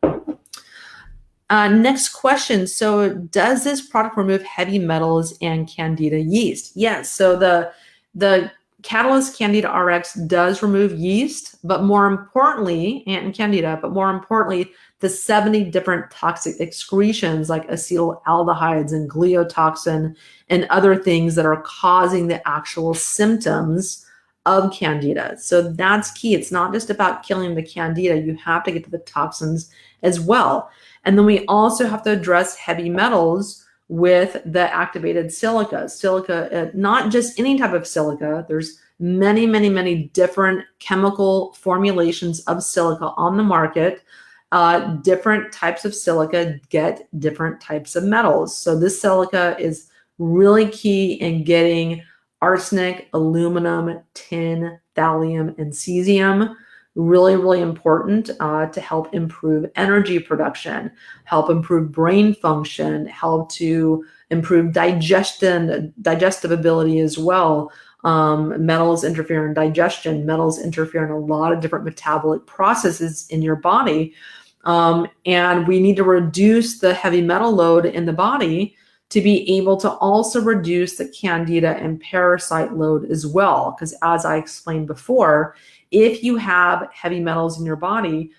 Next question. So does this product remove heavy metals and Candida yeast? Yes. So the Catalyst Candida RX does remove yeast, but more importantly, and Candida, but more importantly, the 70 different toxic excretions like acetaldehydes and gliotoxin and other things that are causing the actual symptoms of Candida. So that's key. It's not just about killing the Candida. You have to get to the toxins as well. And then we also have to address heavy metals with the activated silica. Silica, not just any type of silica. There's many, many, many different chemical formulations of silica on the market. Different types of silica get different types of metals. So this silica is really key in getting arsenic, aluminum, tin, thallium, and cesium. Really, really important to help improve energy production, help improve brain function, help to improve digestive ability as well. Metals interfere in digestion. Metals interfere in a lot of different metabolic processes in your body. And we need to reduce the heavy metal load in the body to be able to also reduce the Candida and parasite load as well. Because as I explained before, if you have heavy metals in your body,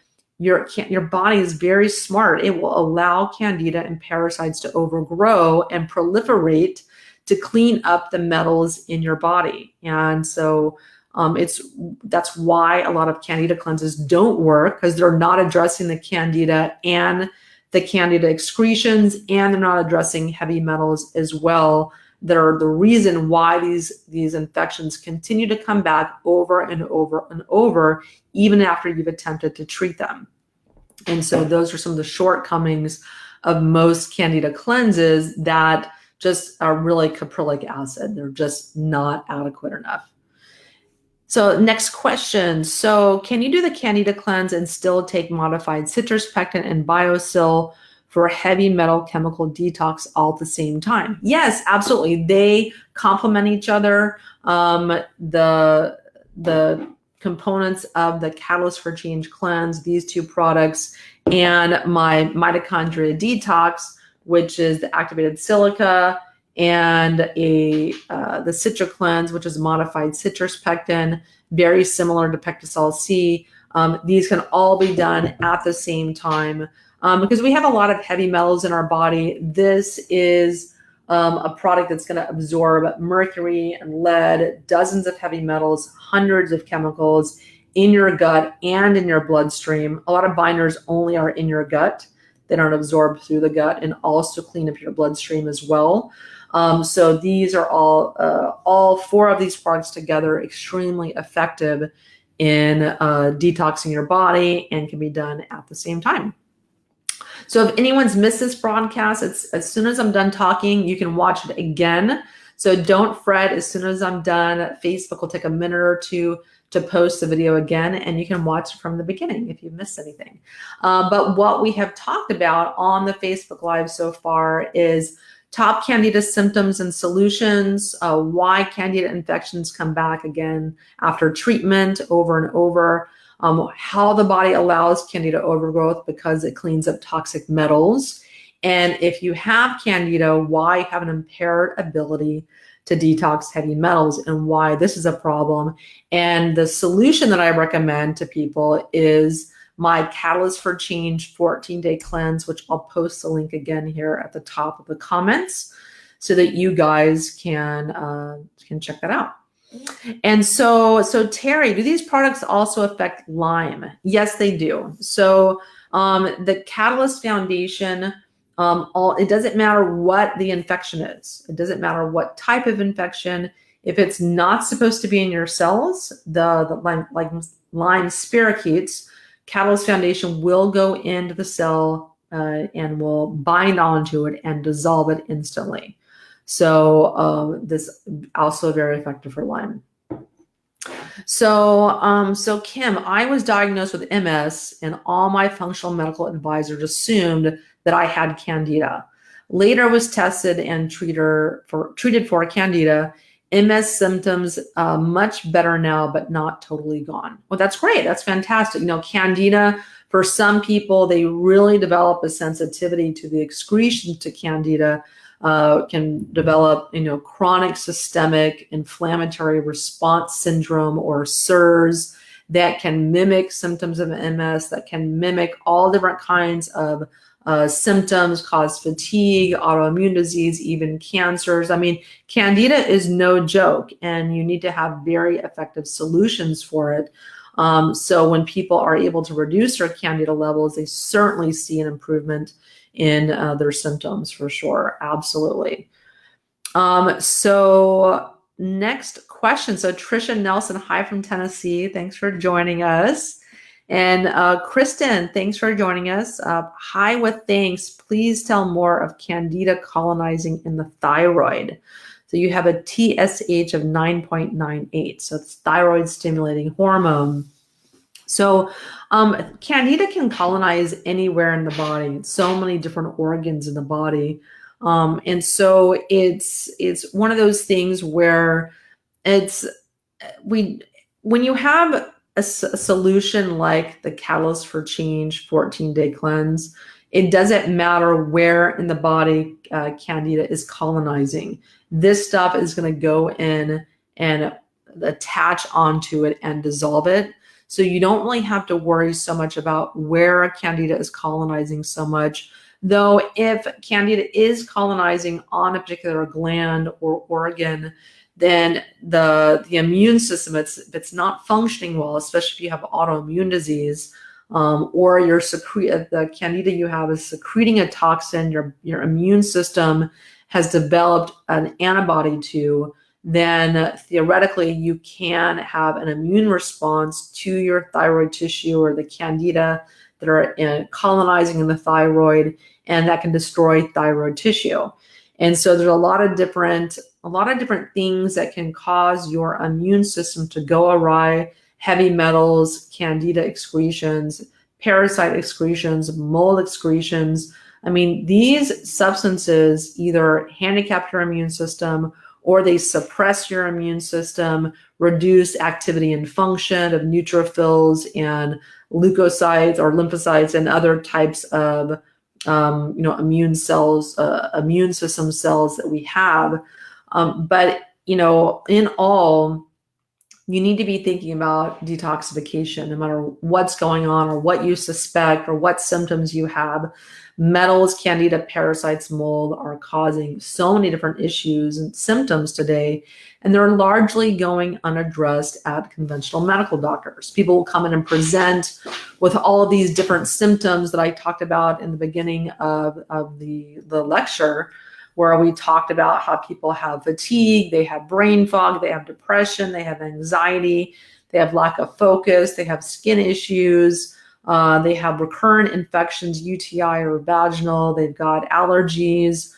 your body is very smart. It will allow Candida and parasites to overgrow and proliferate to clean up the metals in your body. And so that's why a lot of Candida cleanses don't work, because they're not addressing the Candida and the Candida excretions, and they're not addressing heavy metals as well. They're the reason why these infections continue to come back over and over and over, even after you've attempted to treat them. And so those are some of the shortcomings of most Candida cleanses that just are really caprylic acid. They're just not adequate enough. So next question. So can you do the Candida cleanse and still take modified citrus pectin and biosil for heavy metal chemical detox all at the same time? Yes, absolutely. They complement each other. The components of the Catalyst for Change cleanse, these two products, and my mitochondria detox, which is the activated silica, and the Citra cleanse, which is modified citrus pectin, very similar to Pectisol C. These can all be done at the same time because we have a lot of heavy metals in our body. This is a product that's going to absorb mercury and lead, dozens of heavy metals, hundreds of chemicals in your gut and in your bloodstream. A lot of binders only are in your gut. They don't absorb through the gut and also clean up your bloodstream as well. So these are all four of these products together extremely effective in detoxing your body and can be done at the same time. So if anyone's missed this broadcast, it's as soon as I'm done talking, you can watch it again. So don't fret. As soon as I'm done, Facebook will take a minute or two to post the video again, and you can watch it from the beginning if you missed anything. But what we have talked about on the Facebook Live so far is top Candida symptoms and solutions, why Candida infections come back again after treatment over and over, how the body allows Candida overgrowth because it cleans up toxic metals. And if you have Candida, why you have an impaired ability to detox heavy metals and why this is a problem. And the solution that I recommend to people is my Catalyst for Change 14-day cleanse, which I'll post the link again here at the top of the comments so that you guys can check that out. And so Terry, do these products also affect Lyme? Yes, they do. So the Catalyst Foundation, it doesn't matter what the infection is. It doesn't matter what type of infection. If it's not supposed to be in your cells, the Lyme spirochetes, Catalyst Foundation will go into the cell and will bind onto it and dissolve it instantly. So this also very effective for Lyme. So Kim, I was diagnosed with MS and all my functional medical advisors assumed that I had Candida. Later was tested and treated for Candida. MS symptoms much better now, but not totally gone. Well, that's great. That's fantastic. You know, Candida, for some people, they really develop a sensitivity to the excretion to Candida, can develop, chronic systemic inflammatory response syndrome or SIRS that can mimic symptoms of MS, that can mimic all different kinds of symptoms, cause fatigue, autoimmune disease, even cancers. I mean, Candida is no joke, and you need to have very effective solutions for it. So when people are able to reduce their Candida levels, they certainly see an improvement in their symptoms for sure. Absolutely. So next question. So Trisha Nelson, hi from Tennessee. Thanks for joining us. And Kristen, thanks for joining us. Hi with thanks. Please tell more of Candida colonizing in the thyroid. So you have a TSH of 9.98. So it's thyroid stimulating hormone. So Candida can colonize anywhere in the body, so many different organs in the body. And so it's one of those things where when you have a solution like the Catalyst for Change 14-day cleanse, it doesn't matter where in the body Candida is colonizing. This stuff is going to go in and attach onto it and dissolve it. So you don't really have to worry so much about where Candida is colonizing so much. Though if Candida is colonizing on a particular gland or organ, then the immune system, if it's not functioning well, especially if you have autoimmune disease, or the Candida you have is secreting a toxin, your immune system has developed an antibody to, then theoretically you can have an immune response to your thyroid tissue or the Candida that are colonizing in the thyroid, and that can destroy thyroid tissue. And so there's a lot of different things that can cause your immune system to go awry: heavy metals, Candida excretions, parasite excretions, mold excretions. I mean, these substances either handicap your immune system or they suppress your immune system, reduce activity and function of neutrophils and leukocytes or lymphocytes and other types of immune cells, immune system cells that we have. But in all, you need to be thinking about detoxification no matter what's going on or what you suspect or what symptoms you have. Metals, Candida, parasites, mold are causing so many different issues and symptoms today, and they're largely going unaddressed at conventional medical doctors. People will come in and present with all of these different symptoms that I talked about in the beginning of the lecture, where we talked about how people have fatigue, they have brain fog, they have depression, they have anxiety, they have lack of focus, they have skin issues, they have recurrent infections, UTI or vaginal, they've got allergies,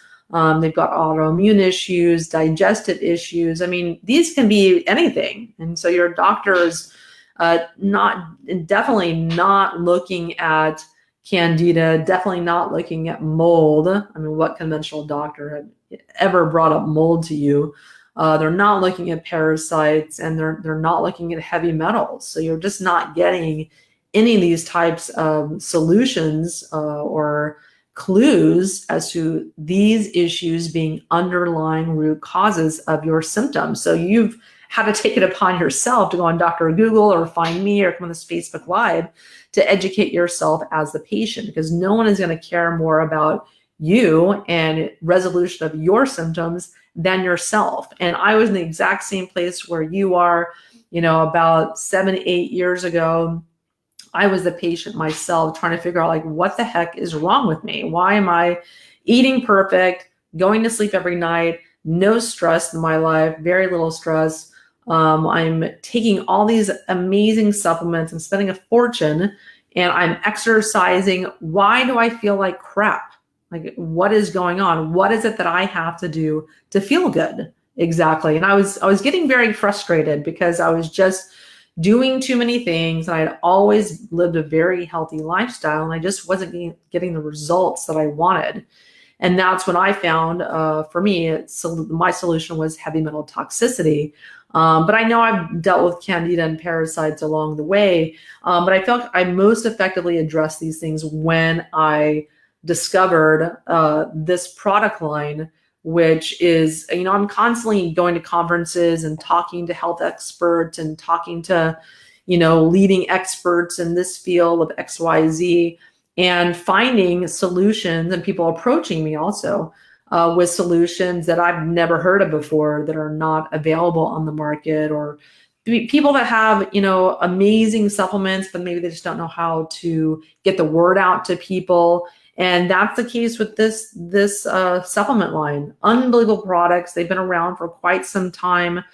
they've got autoimmune issues, digestive issues. I mean, these can be anything. And so your doctor is definitely not looking at Candida, definitely not looking at mold. I mean, what conventional doctor had ever brought up mold to you? They're not looking at parasites, and they're not looking at heavy metals. So you're just not getting any of these types of solutions or clues as to these issues being underlying root causes of your symptoms. So you've had to take it upon yourself to go on Dr. Google or find me or come on this Facebook Live to educate yourself as the patient, because no one is going to care more about you and resolution of your symptoms than yourself. And I was in the exact same place where you are. About 7-8 years ago, I was the patient myself, trying to figure out, like, what the heck is wrong with me? Why am I eating perfect, going to sleep every night, no stress in my life, very little stress? I'm taking all these amazing supplements and spending a fortune, and I'm exercising. Why do I feel like crap? Like, what is going on? What is it that I have to do to feel good? Exactly. And I was getting very frustrated because I was just doing too many things. I had always lived a very healthy lifestyle, and I just wasn't getting the results that I wanted. And that's when I found, for me, my solution was heavy metal toxicity. But I know I've dealt with Candida and parasites along the way. But I felt I most effectively addressed these things when I discovered this product line, which is, I'm constantly going to conferences and talking to health experts and talking to, leading experts in this field of XYZ, and finding solutions, and people approaching me also with solutions that I've never heard of before that are not available on the market, or people that have, amazing supplements, but maybe they just don't know how to get the word out to people. And that's the case with this supplement line. Unbelievable products. They've been around for quite some time.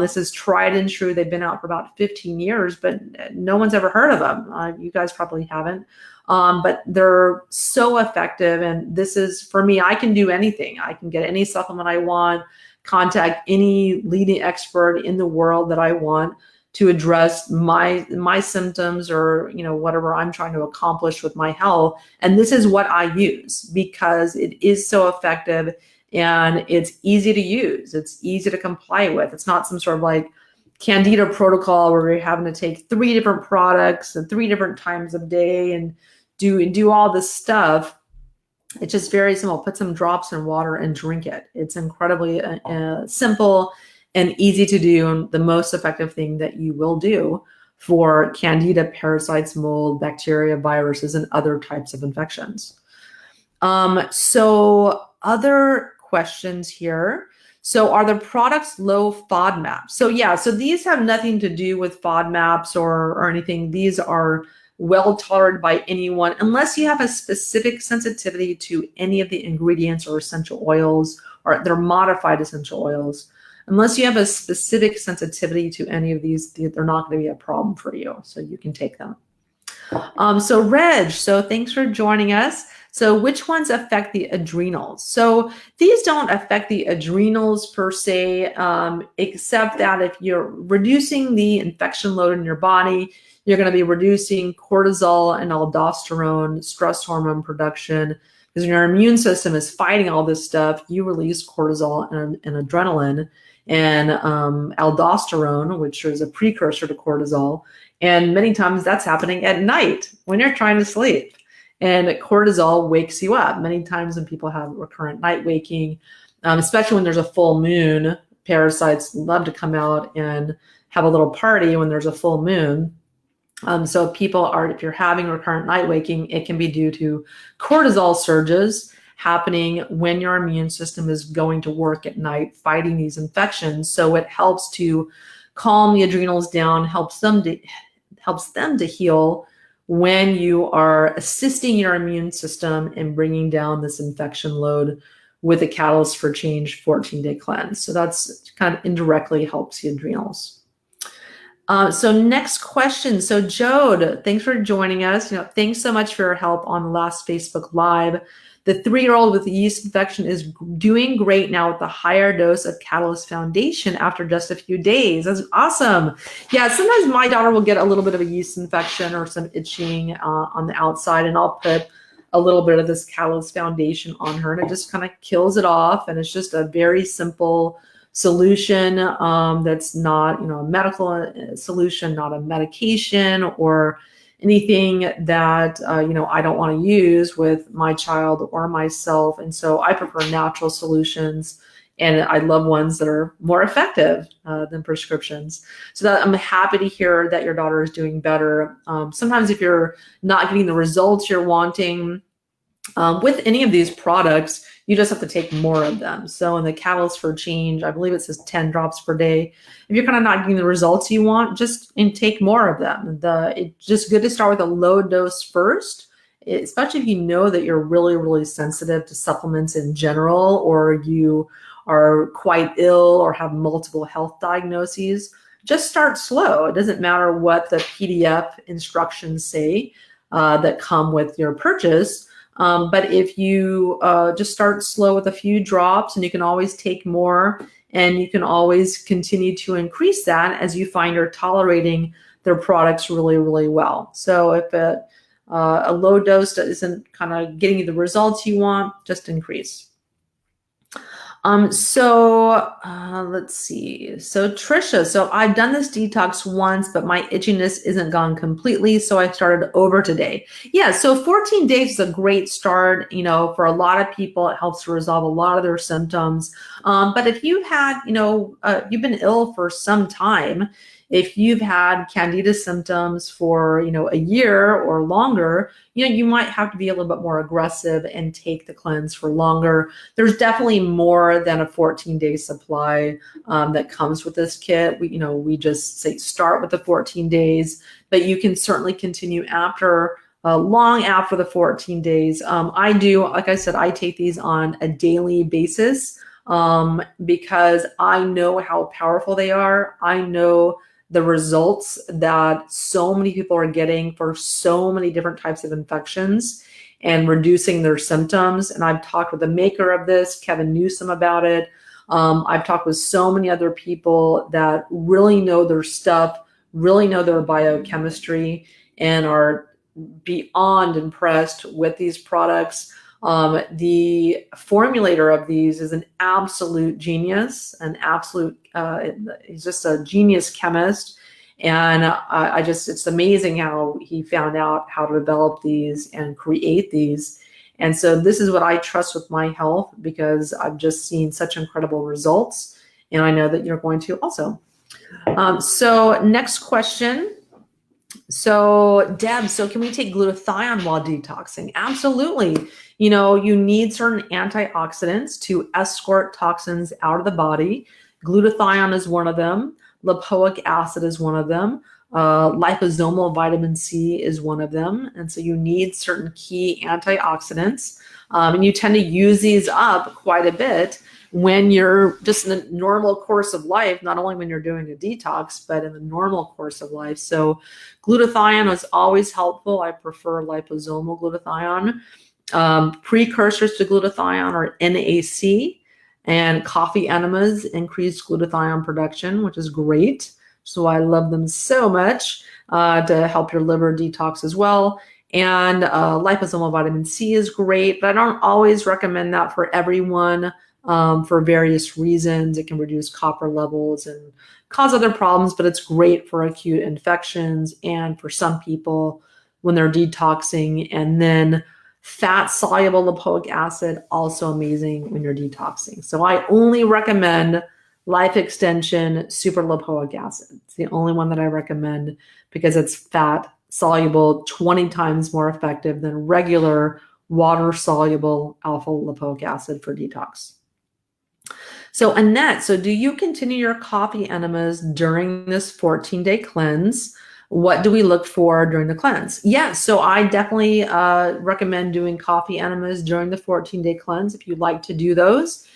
This is tried and true. They've been out for about 15 years, but no one's ever heard of them. You guys probably haven't. But they're so effective. And this is, for me, I can do anything. I can get any supplement I want, contact any leading expert in the world that I want to address my symptoms or, whatever I'm trying to accomplish with my health. And this is what I use because it is so effective and it's easy to use. It's easy to comply with. It's not some sort of like Candida protocol where you're having to take 3 different products at 3 different times of day and do all this stuff. It's just very simple. Put some drops in water and drink it. It's incredibly simple and easy to do, and the most effective thing that you will do for Candida, parasites, mold, bacteria, viruses, and other types of infections. So other questions here. So are the products low FODMAP? So yeah, so these have nothing to do with FODMAPs or anything. These are well tolerated by anyone, unless you have a specific sensitivity to any of the ingredients or essential oils, or they're modified essential oils. Unless you have a specific sensitivity to any of these, they're not going to be a problem for you. So you can take them. So Reg, so thanks for joining us. So which ones affect the adrenals? So these don't affect the adrenals per se, except that if you're reducing the infection load in your body, you're going to be reducing cortisol and aldosterone, stress hormone production. Because when your immune system is fighting all this stuff, you release cortisol and adrenaline and aldosterone, which is a precursor to cortisol. And many times that's happening at night when you're trying to sleep. And cortisol wakes you up. Many times when people have recurrent night waking, especially when there's a full moon, parasites love to come out and have a little party when there's a full moon. So people are, if you're having recurrent night waking, it can be due to cortisol surges happening when your immune system is going to work at night fighting these infections. So it helps to calm the adrenals down, helps them to heal when you are assisting your immune system in bringing down this infection load with a Catalyst for Change 14-day cleanse. So that's kind of indirectly helps the adrenals. So next question. So Jode, thanks for joining us. Thanks so much for your help on the last Facebook Live. The 3-year-old with the yeast infection is doing great now with the higher dose of Catalyst Foundation after just a few days. That's awesome. Yeah, sometimes my daughter will get a little bit of a yeast infection or some itching on the outside, and I'll put a little bit of this Catalyst Foundation on her, and it just kind of kills it off. And it's just a very simple solution that's not, a medical solution, not a medication or anything that, I don't want to use with my child or myself. And so I prefer natural solutions, and I love ones that are more effective than prescriptions. So that I'm happy to hear that your daughter is doing better. Sometimes if you're not getting the results you're wanting with any of these products, you just have to take more of them. So in the Catalyst for Change, I believe it says 10 drops per day. If you're kind of not getting the results you want, just take more of them. It's just good to start with a low dose first, especially if you know that you're really, really sensitive to supplements in general, or you are quite ill or have multiple health diagnoses. Just start slow. It doesn't matter what the PDF instructions say that come with your purchase. But if you just start slow with a few drops, and you can always take more, and you can always continue to increase that as you find you're tolerating their products really, really well. So if a low dose isn't kind of getting you the results you want, just increase. Let's see. So Trisha, so I've done this detox once, but my itchiness isn't gone completely. So I started over today. Yeah. So 14 days is a great start. For a lot of people, it helps to resolve a lot of their symptoms. But if you had, you've been ill for some time, if you've had Candida symptoms for, a year or longer, you might have to be a little bit more aggressive and take the cleanse for longer. There's definitely more than a 14-day supply that comes with this kit. We just say start with the 14 days, but you can certainly continue after long after the 14 days. I do, like I said, I take these on a daily basis because I know how powerful they are. I know the results that so many people are getting for so many different types of infections and reducing their symptoms. And I've talked with the maker of this, Kevin Newsom, about it. I've talked with so many other people that really know their stuff, really know their biochemistry, and are beyond impressed with these products. The formulator of these is an absolute genius, he's just a genius chemist. And it's amazing how he found out how to develop these and create these. And so this is what I trust with my health, because I've just seen such incredible results. And I know that you're going to also. So next question. So Deb, so can we take glutathione while detoxing? Absolutely. You know, you need certain antioxidants to escort toxins out of the body. Glutathione is one of them. Lipoic acid is one of them. Liposomal vitamin C is one of them. And so you need certain key antioxidants. And you tend to use these up quite a bit when you're just in the normal course of life, not only when you're doing a detox, but in the normal course of life. So glutathione is always helpful. I prefer liposomal glutathione. Precursors to glutathione are NAC, and coffee enemas increase glutathione production, which is great. So I love them so much to help your liver detox as well. And liposomal vitamin C is great, but I don't always recommend that for everyone for various reasons. It can reduce copper levels and cause other problems, but it's great for acute infections and for some people when they're detoxing. And then fat-soluble lipoic acid, also amazing when you're detoxing. So I only recommend Life Extension Super Lipoic Acid. It's the only one that I recommend because it's fat-soluble, 20 times more effective than regular water-soluble alpha lipoic acid for detox. So Annette, so do you continue your coffee enemas during this 14-day cleanse? What do we look for during the cleanse? Yes, so I definitely recommend doing coffee enemas during the 14-day cleanse if you'd like to do those,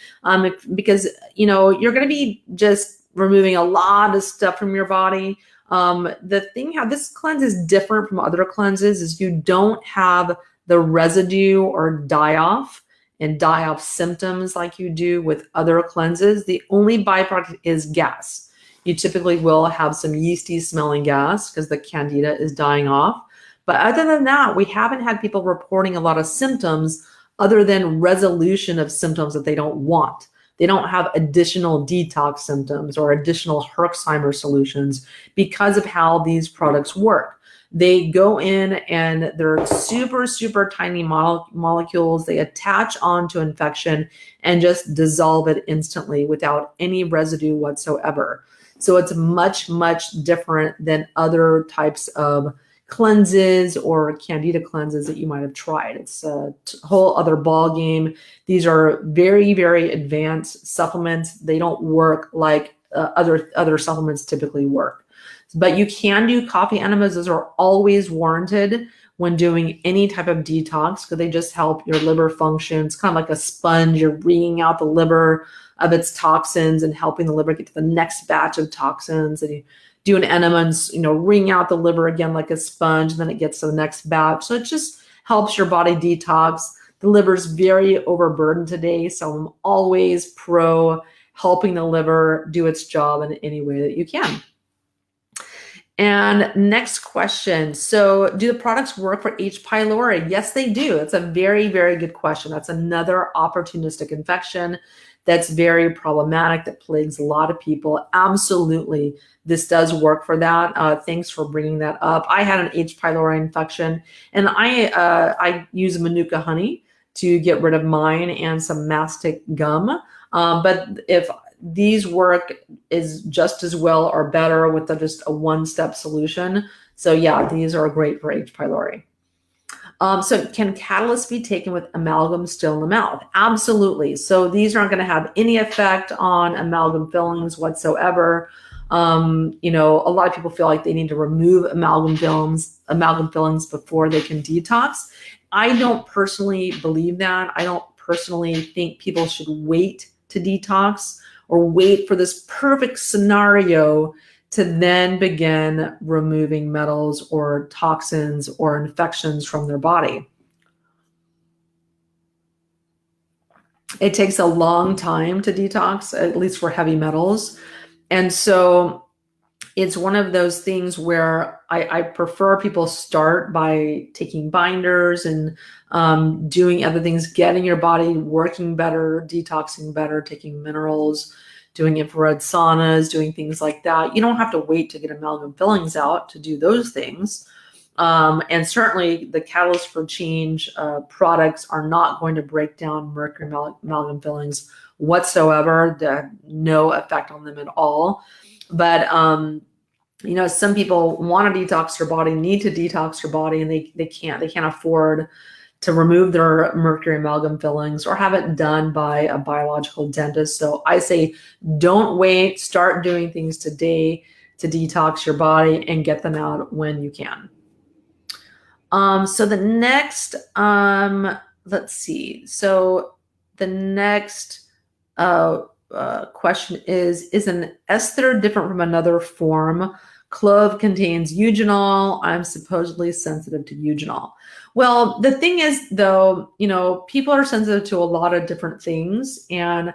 because you know you're going to be just removing a lot of stuff from your body. The thing how this cleanse is different from other cleanses is you don't have the residue or die-off and die-off symptoms like you do with other cleanses. The only byproduct is gas. You typically will have some yeasty smelling gas because the Candida is dying off. But other than that, we haven't had people reporting a lot of symptoms other than resolution of symptoms that they don't want. They don't have additional detox symptoms or additional Herxheimer solutions because of how these products work. They go in and they're super, super tiny molecules. They attach onto infection and just dissolve it instantly without any residue whatsoever. So it's much, much different than other types of cleanses or Candida cleanses that you might have tried. It's a whole other ball game. These are very, very advanced supplements. They don't work like other supplements typically work. But you can do coffee enemas. Those are always warranted when doing any type of detox because they just help your liver function. It's kind of like a sponge. You're wringing out the liver of its toxins and helping the liver get to the next batch of toxins. And you do an enema and wring out the liver again like a sponge, and then it gets to the next batch. So it just helps your body detox. The liver's very overburdened today, so I'm always pro helping the liver do its job in any way that you can. And next question. So do the products work for H. pylori? Yes, they do. It's a very, very good question. That's another opportunistic infection that's very problematic, that plagues a lot of people. Absolutely, this does work for that. Thanks for bringing that up. I had an H. pylori infection, and I use Manuka honey to get rid of mine and some mastic gum. But if these work is just as well or better with just a one-step solution. So yeah, these are great for H. pylori. So can catalysts be taken with amalgam still in the mouth? Absolutely. So these aren't going to have any effect on amalgam fillings whatsoever. A lot of people feel like they need to remove amalgam fillings before they can detox. I don't personally believe that. I don't personally think people should wait to detox or wait for this perfect scenario to then begin removing metals or toxins or infections from their body. It takes a long time to detox, at least for heavy metals. And so it's one of those things where I prefer people start by taking binders and doing other things, getting your body working better, detoxing better, taking minerals, doing infrared saunas, doing things like that. You don't have to wait to get amalgam fillings out to do those things. And certainly the Catalyst for Change products are not going to break down mercury amalgam fillings whatsoever. No effect on them at all. But You know, some people want to detox their body, need to detox their body, and they can't afford to remove their mercury amalgam fillings or have it done by a biological dentist. So I say, don't wait, start doing things today to detox your body and get them out when you can. So the next, let's see. So the next question is an ester different from another form? Clove contains eugenol. I'm supposedly sensitive to eugenol. Well, the thing is, though, you know, people are sensitive to a lot of different things. And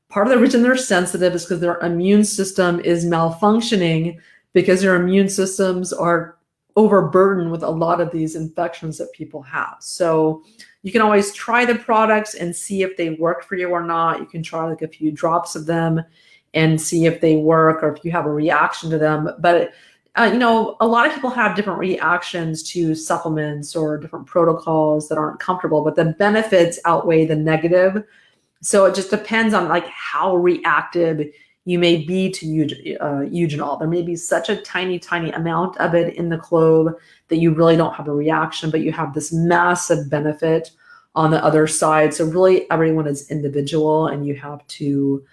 part of the reason they're sensitive is because their immune system is malfunctioning, because their immune systems are overburdened with a lot of these infections that people have. So you can always try the products and see if they work for you or not. You can try like a few drops of them and see if they work or if you have a reaction to them. But you know, a lot of people have different reactions to supplements or different protocols that aren't comfortable, but the benefits outweigh the negative. So it just depends on like how reactive you may be to eugenol. There may be such a tiny amount of it in the clove that you really don't have a reaction, but you have this massive benefit on the other side. So really everyone is individual, and you have to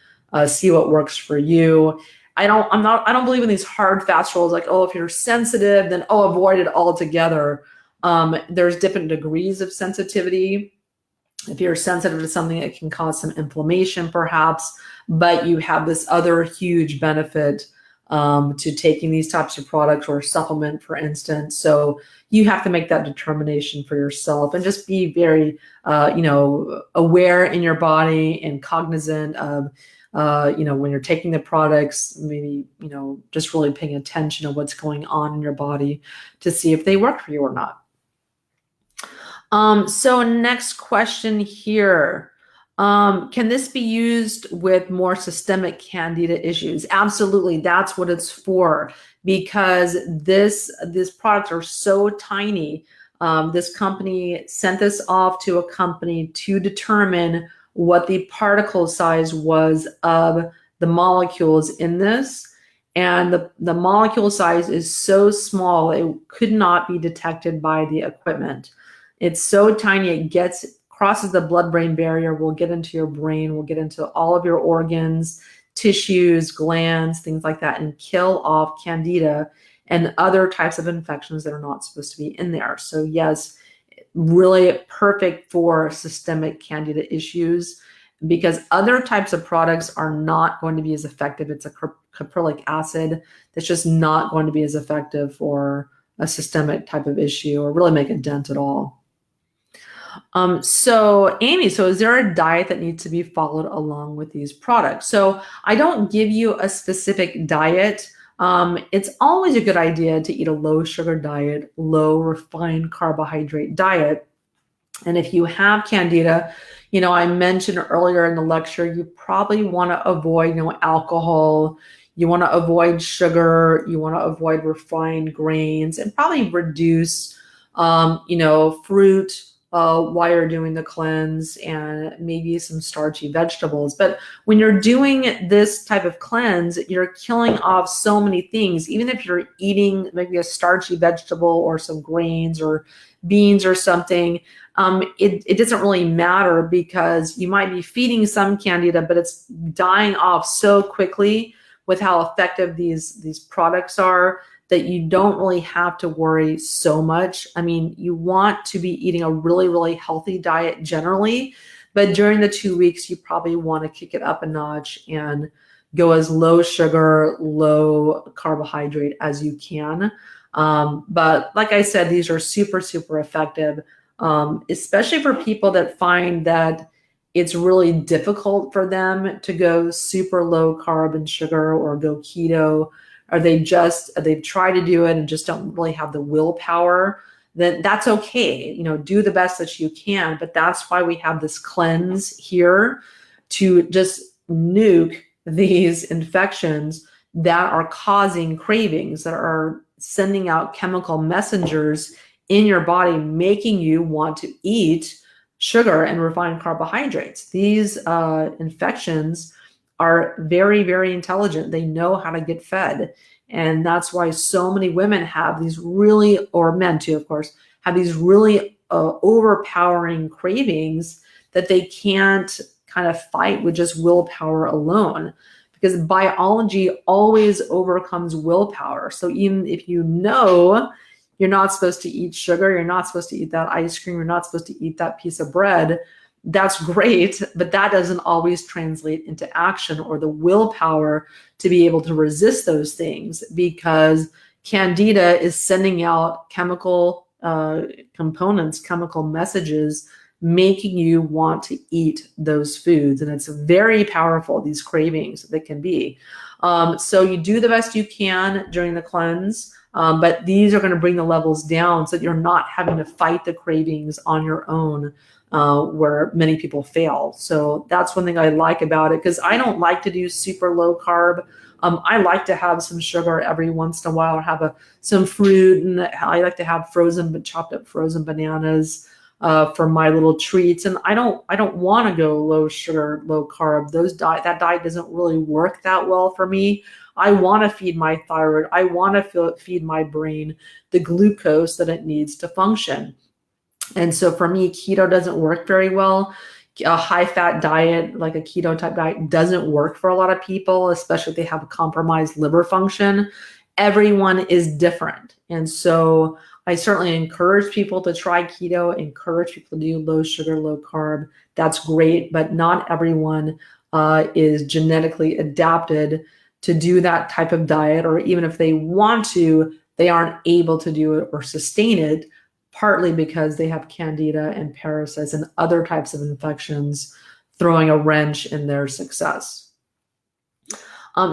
see what works for you. I don't believe in these hard, fast rules like, oh, if you're sensitive, then avoid it altogether. There's different degrees of sensitivity. If you're sensitive to something, it can cause some inflammation perhaps, but you have this other huge benefit to taking these types of products or supplement, for instance. So you have to make that determination for yourself and just be very, you know, aware in your body and cognizant of, you know, when you're taking the products, maybe, you know, just really paying attention to what's going on in your body to see if they work for you or not. So next question here. Can this be used with more systemic Candida issues? Absolutely, that's what it's for, because these products are so tiny. This company sent this off to a company to determine what the particle size was of the molecules in this. And the molecule size is so small, it could not be detected by the equipment. It's so tiny, it crosses the blood-brain barrier, will get into your brain, will get into all of your organs, tissues, glands, things like that, and kill off Candida and other types of infections that are not supposed to be in there. So yes, really perfect for systemic Candida issues, because other types of products are not going to be as effective. It's a caprylic acid that's just not going to be as effective for a systemic type of issue or really make a dent at all. So Amy, so is there a diet that needs to be followed along with these products? So I don't give you a specific diet. It's always a good idea to eat a low sugar diet, low refined carbohydrate diet. And if you have Candida, you know, I mentioned earlier in the lecture, you probably want to avoid, you know, alcohol, you want to avoid sugar, you want to avoid refined grains, and probably reduce, you know, fruit, while you're doing the cleanse, and maybe some starchy vegetables. But when you're doing this type of cleanse, you're killing off so many things. Even if you're eating maybe a starchy vegetable or some grains or beans or something, it doesn't really matter, because you might be feeding some Candida, but it's dying off so quickly with how effective these products are, that you don't really have to worry so much. I mean, you want to be eating a really, really healthy diet generally, but during the 2 weeks, you probably want to kick it up a notch and go as low sugar, low carbohydrate as you can. But like I said, these are super, super effective, especially for people that find that it's really difficult for them to go super low carb and sugar or go keto, or they've tried to do it and just don't really have the willpower. Then that's okay. You know, do the best that you can, but that's why we have this cleanse here, to just nuke these infections that are causing cravings, that are sending out chemical messengers in your body, making you want to eat sugar and refined carbohydrates. These infections are very, very intelligent. They know how to get fed. And that's why so many women have these really, or men too, of course, have these really overpowering cravings that they can't kind of fight with just willpower alone, because biology always overcomes willpower. So even if you know you're not supposed to eat sugar, you're not supposed to eat that ice cream, you're not supposed to eat that piece of bread, that's great, but that doesn't always translate into action or the willpower to be able to resist those things, because Candida is sending out chemical components, chemical messages, making you want to eat those foods. And it's very powerful, these cravings that can be. So you do the best you can during the cleanse, but these are going to bring the levels down so that you're not having to fight the cravings on your own, where many people fail. So that's one thing I like about it, because I don't like to do super low carb. I like to have some sugar every once in a while, or have some fruit, and I like to have chopped up frozen bananas for my little treats. And I don't want to go low sugar, low carb. That diet doesn't really work that well for me. I want to feed my thyroid. I want to feed my brain the glucose that it needs to function. And so for me, keto doesn't work very well. A high-fat diet, like a keto type diet, doesn't work for a lot of people, especially if they have a compromised liver function. Everyone is different. And so I certainly encourage people to try keto, encourage people to do low sugar, low carb. That's great, but not everyone is genetically adapted to do that type of diet, or even if they want to, they aren't able to do it or sustain it, partly because they have Candida and parasites and other types of infections throwing a wrench in their success.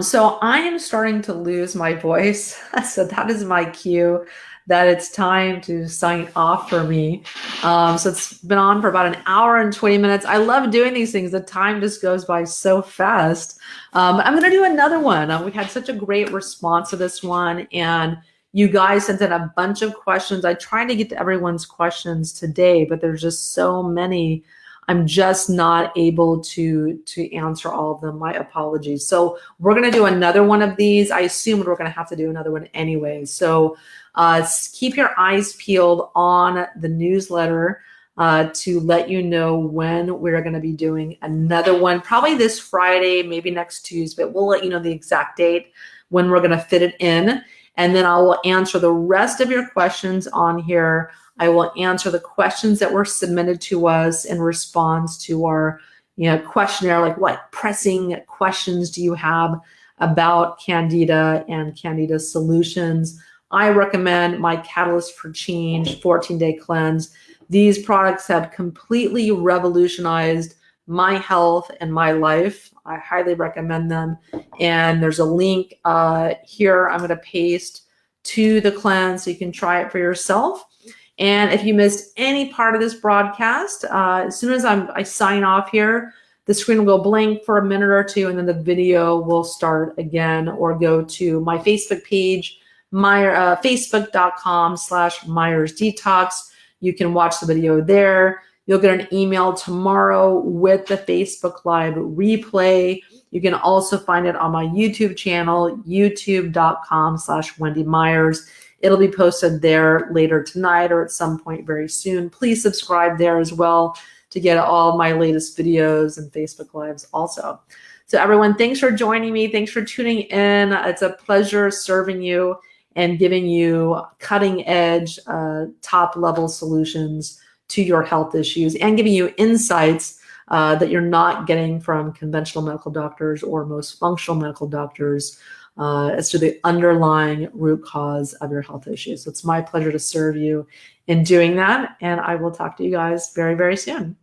So I am starting to lose my voice. So that is my cue that it's time to sign off for me. So it's been on for about an hour and 20 minutes. I love doing these things. The time just goes by so fast. I'm going to do another one. We had such a great response to this one, and you guys sent in a bunch of questions. I tried to get to everyone's questions today, but there's just so many. I'm just not able to answer all of them. My apologies. So we're going to do another one of these. I assumed we're going to have to do another one anyway. So keep your eyes peeled on the newsletter to let you know when we're going to be doing another one, probably this Friday, maybe next Tuesday, but we'll let you know the exact date when we're going to fit it in. And then I will answer the rest of your questions on here. I will answer the questions that were submitted to us in response to our questionnaire, like what pressing questions do you have about Candida and Candida solutions. I recommend my Catalyst for Change 14-day cleanse. These products have completely revolutionized my health and my life. I highly recommend them. And there's a link here I'm going to paste to the cleanse so you can try it for yourself. And if you missed any part of this broadcast, as soon as I sign off here, the screen will go blank for a minute or two, and then the video will start again, or go to my Facebook page, facebook.com/Myers Detox. You can watch the video there. You'll get an email tomorrow with the Facebook Live replay. You can also find it on my YouTube channel, youtube.com/Wendy Myers. It'll be posted there later tonight or at some point very soon. Please subscribe there as well to get all my latest videos and Facebook Lives also. So everyone, thanks for joining me. Thanks for tuning in. It's a pleasure serving you and giving you cutting edge, top level solutions to your health issues, and giving you insights that you're not getting from conventional medical doctors or most functional medical doctors as to the underlying root cause of your health issues. So it's my pleasure to serve you in doing that, and I will talk to you guys very, very soon.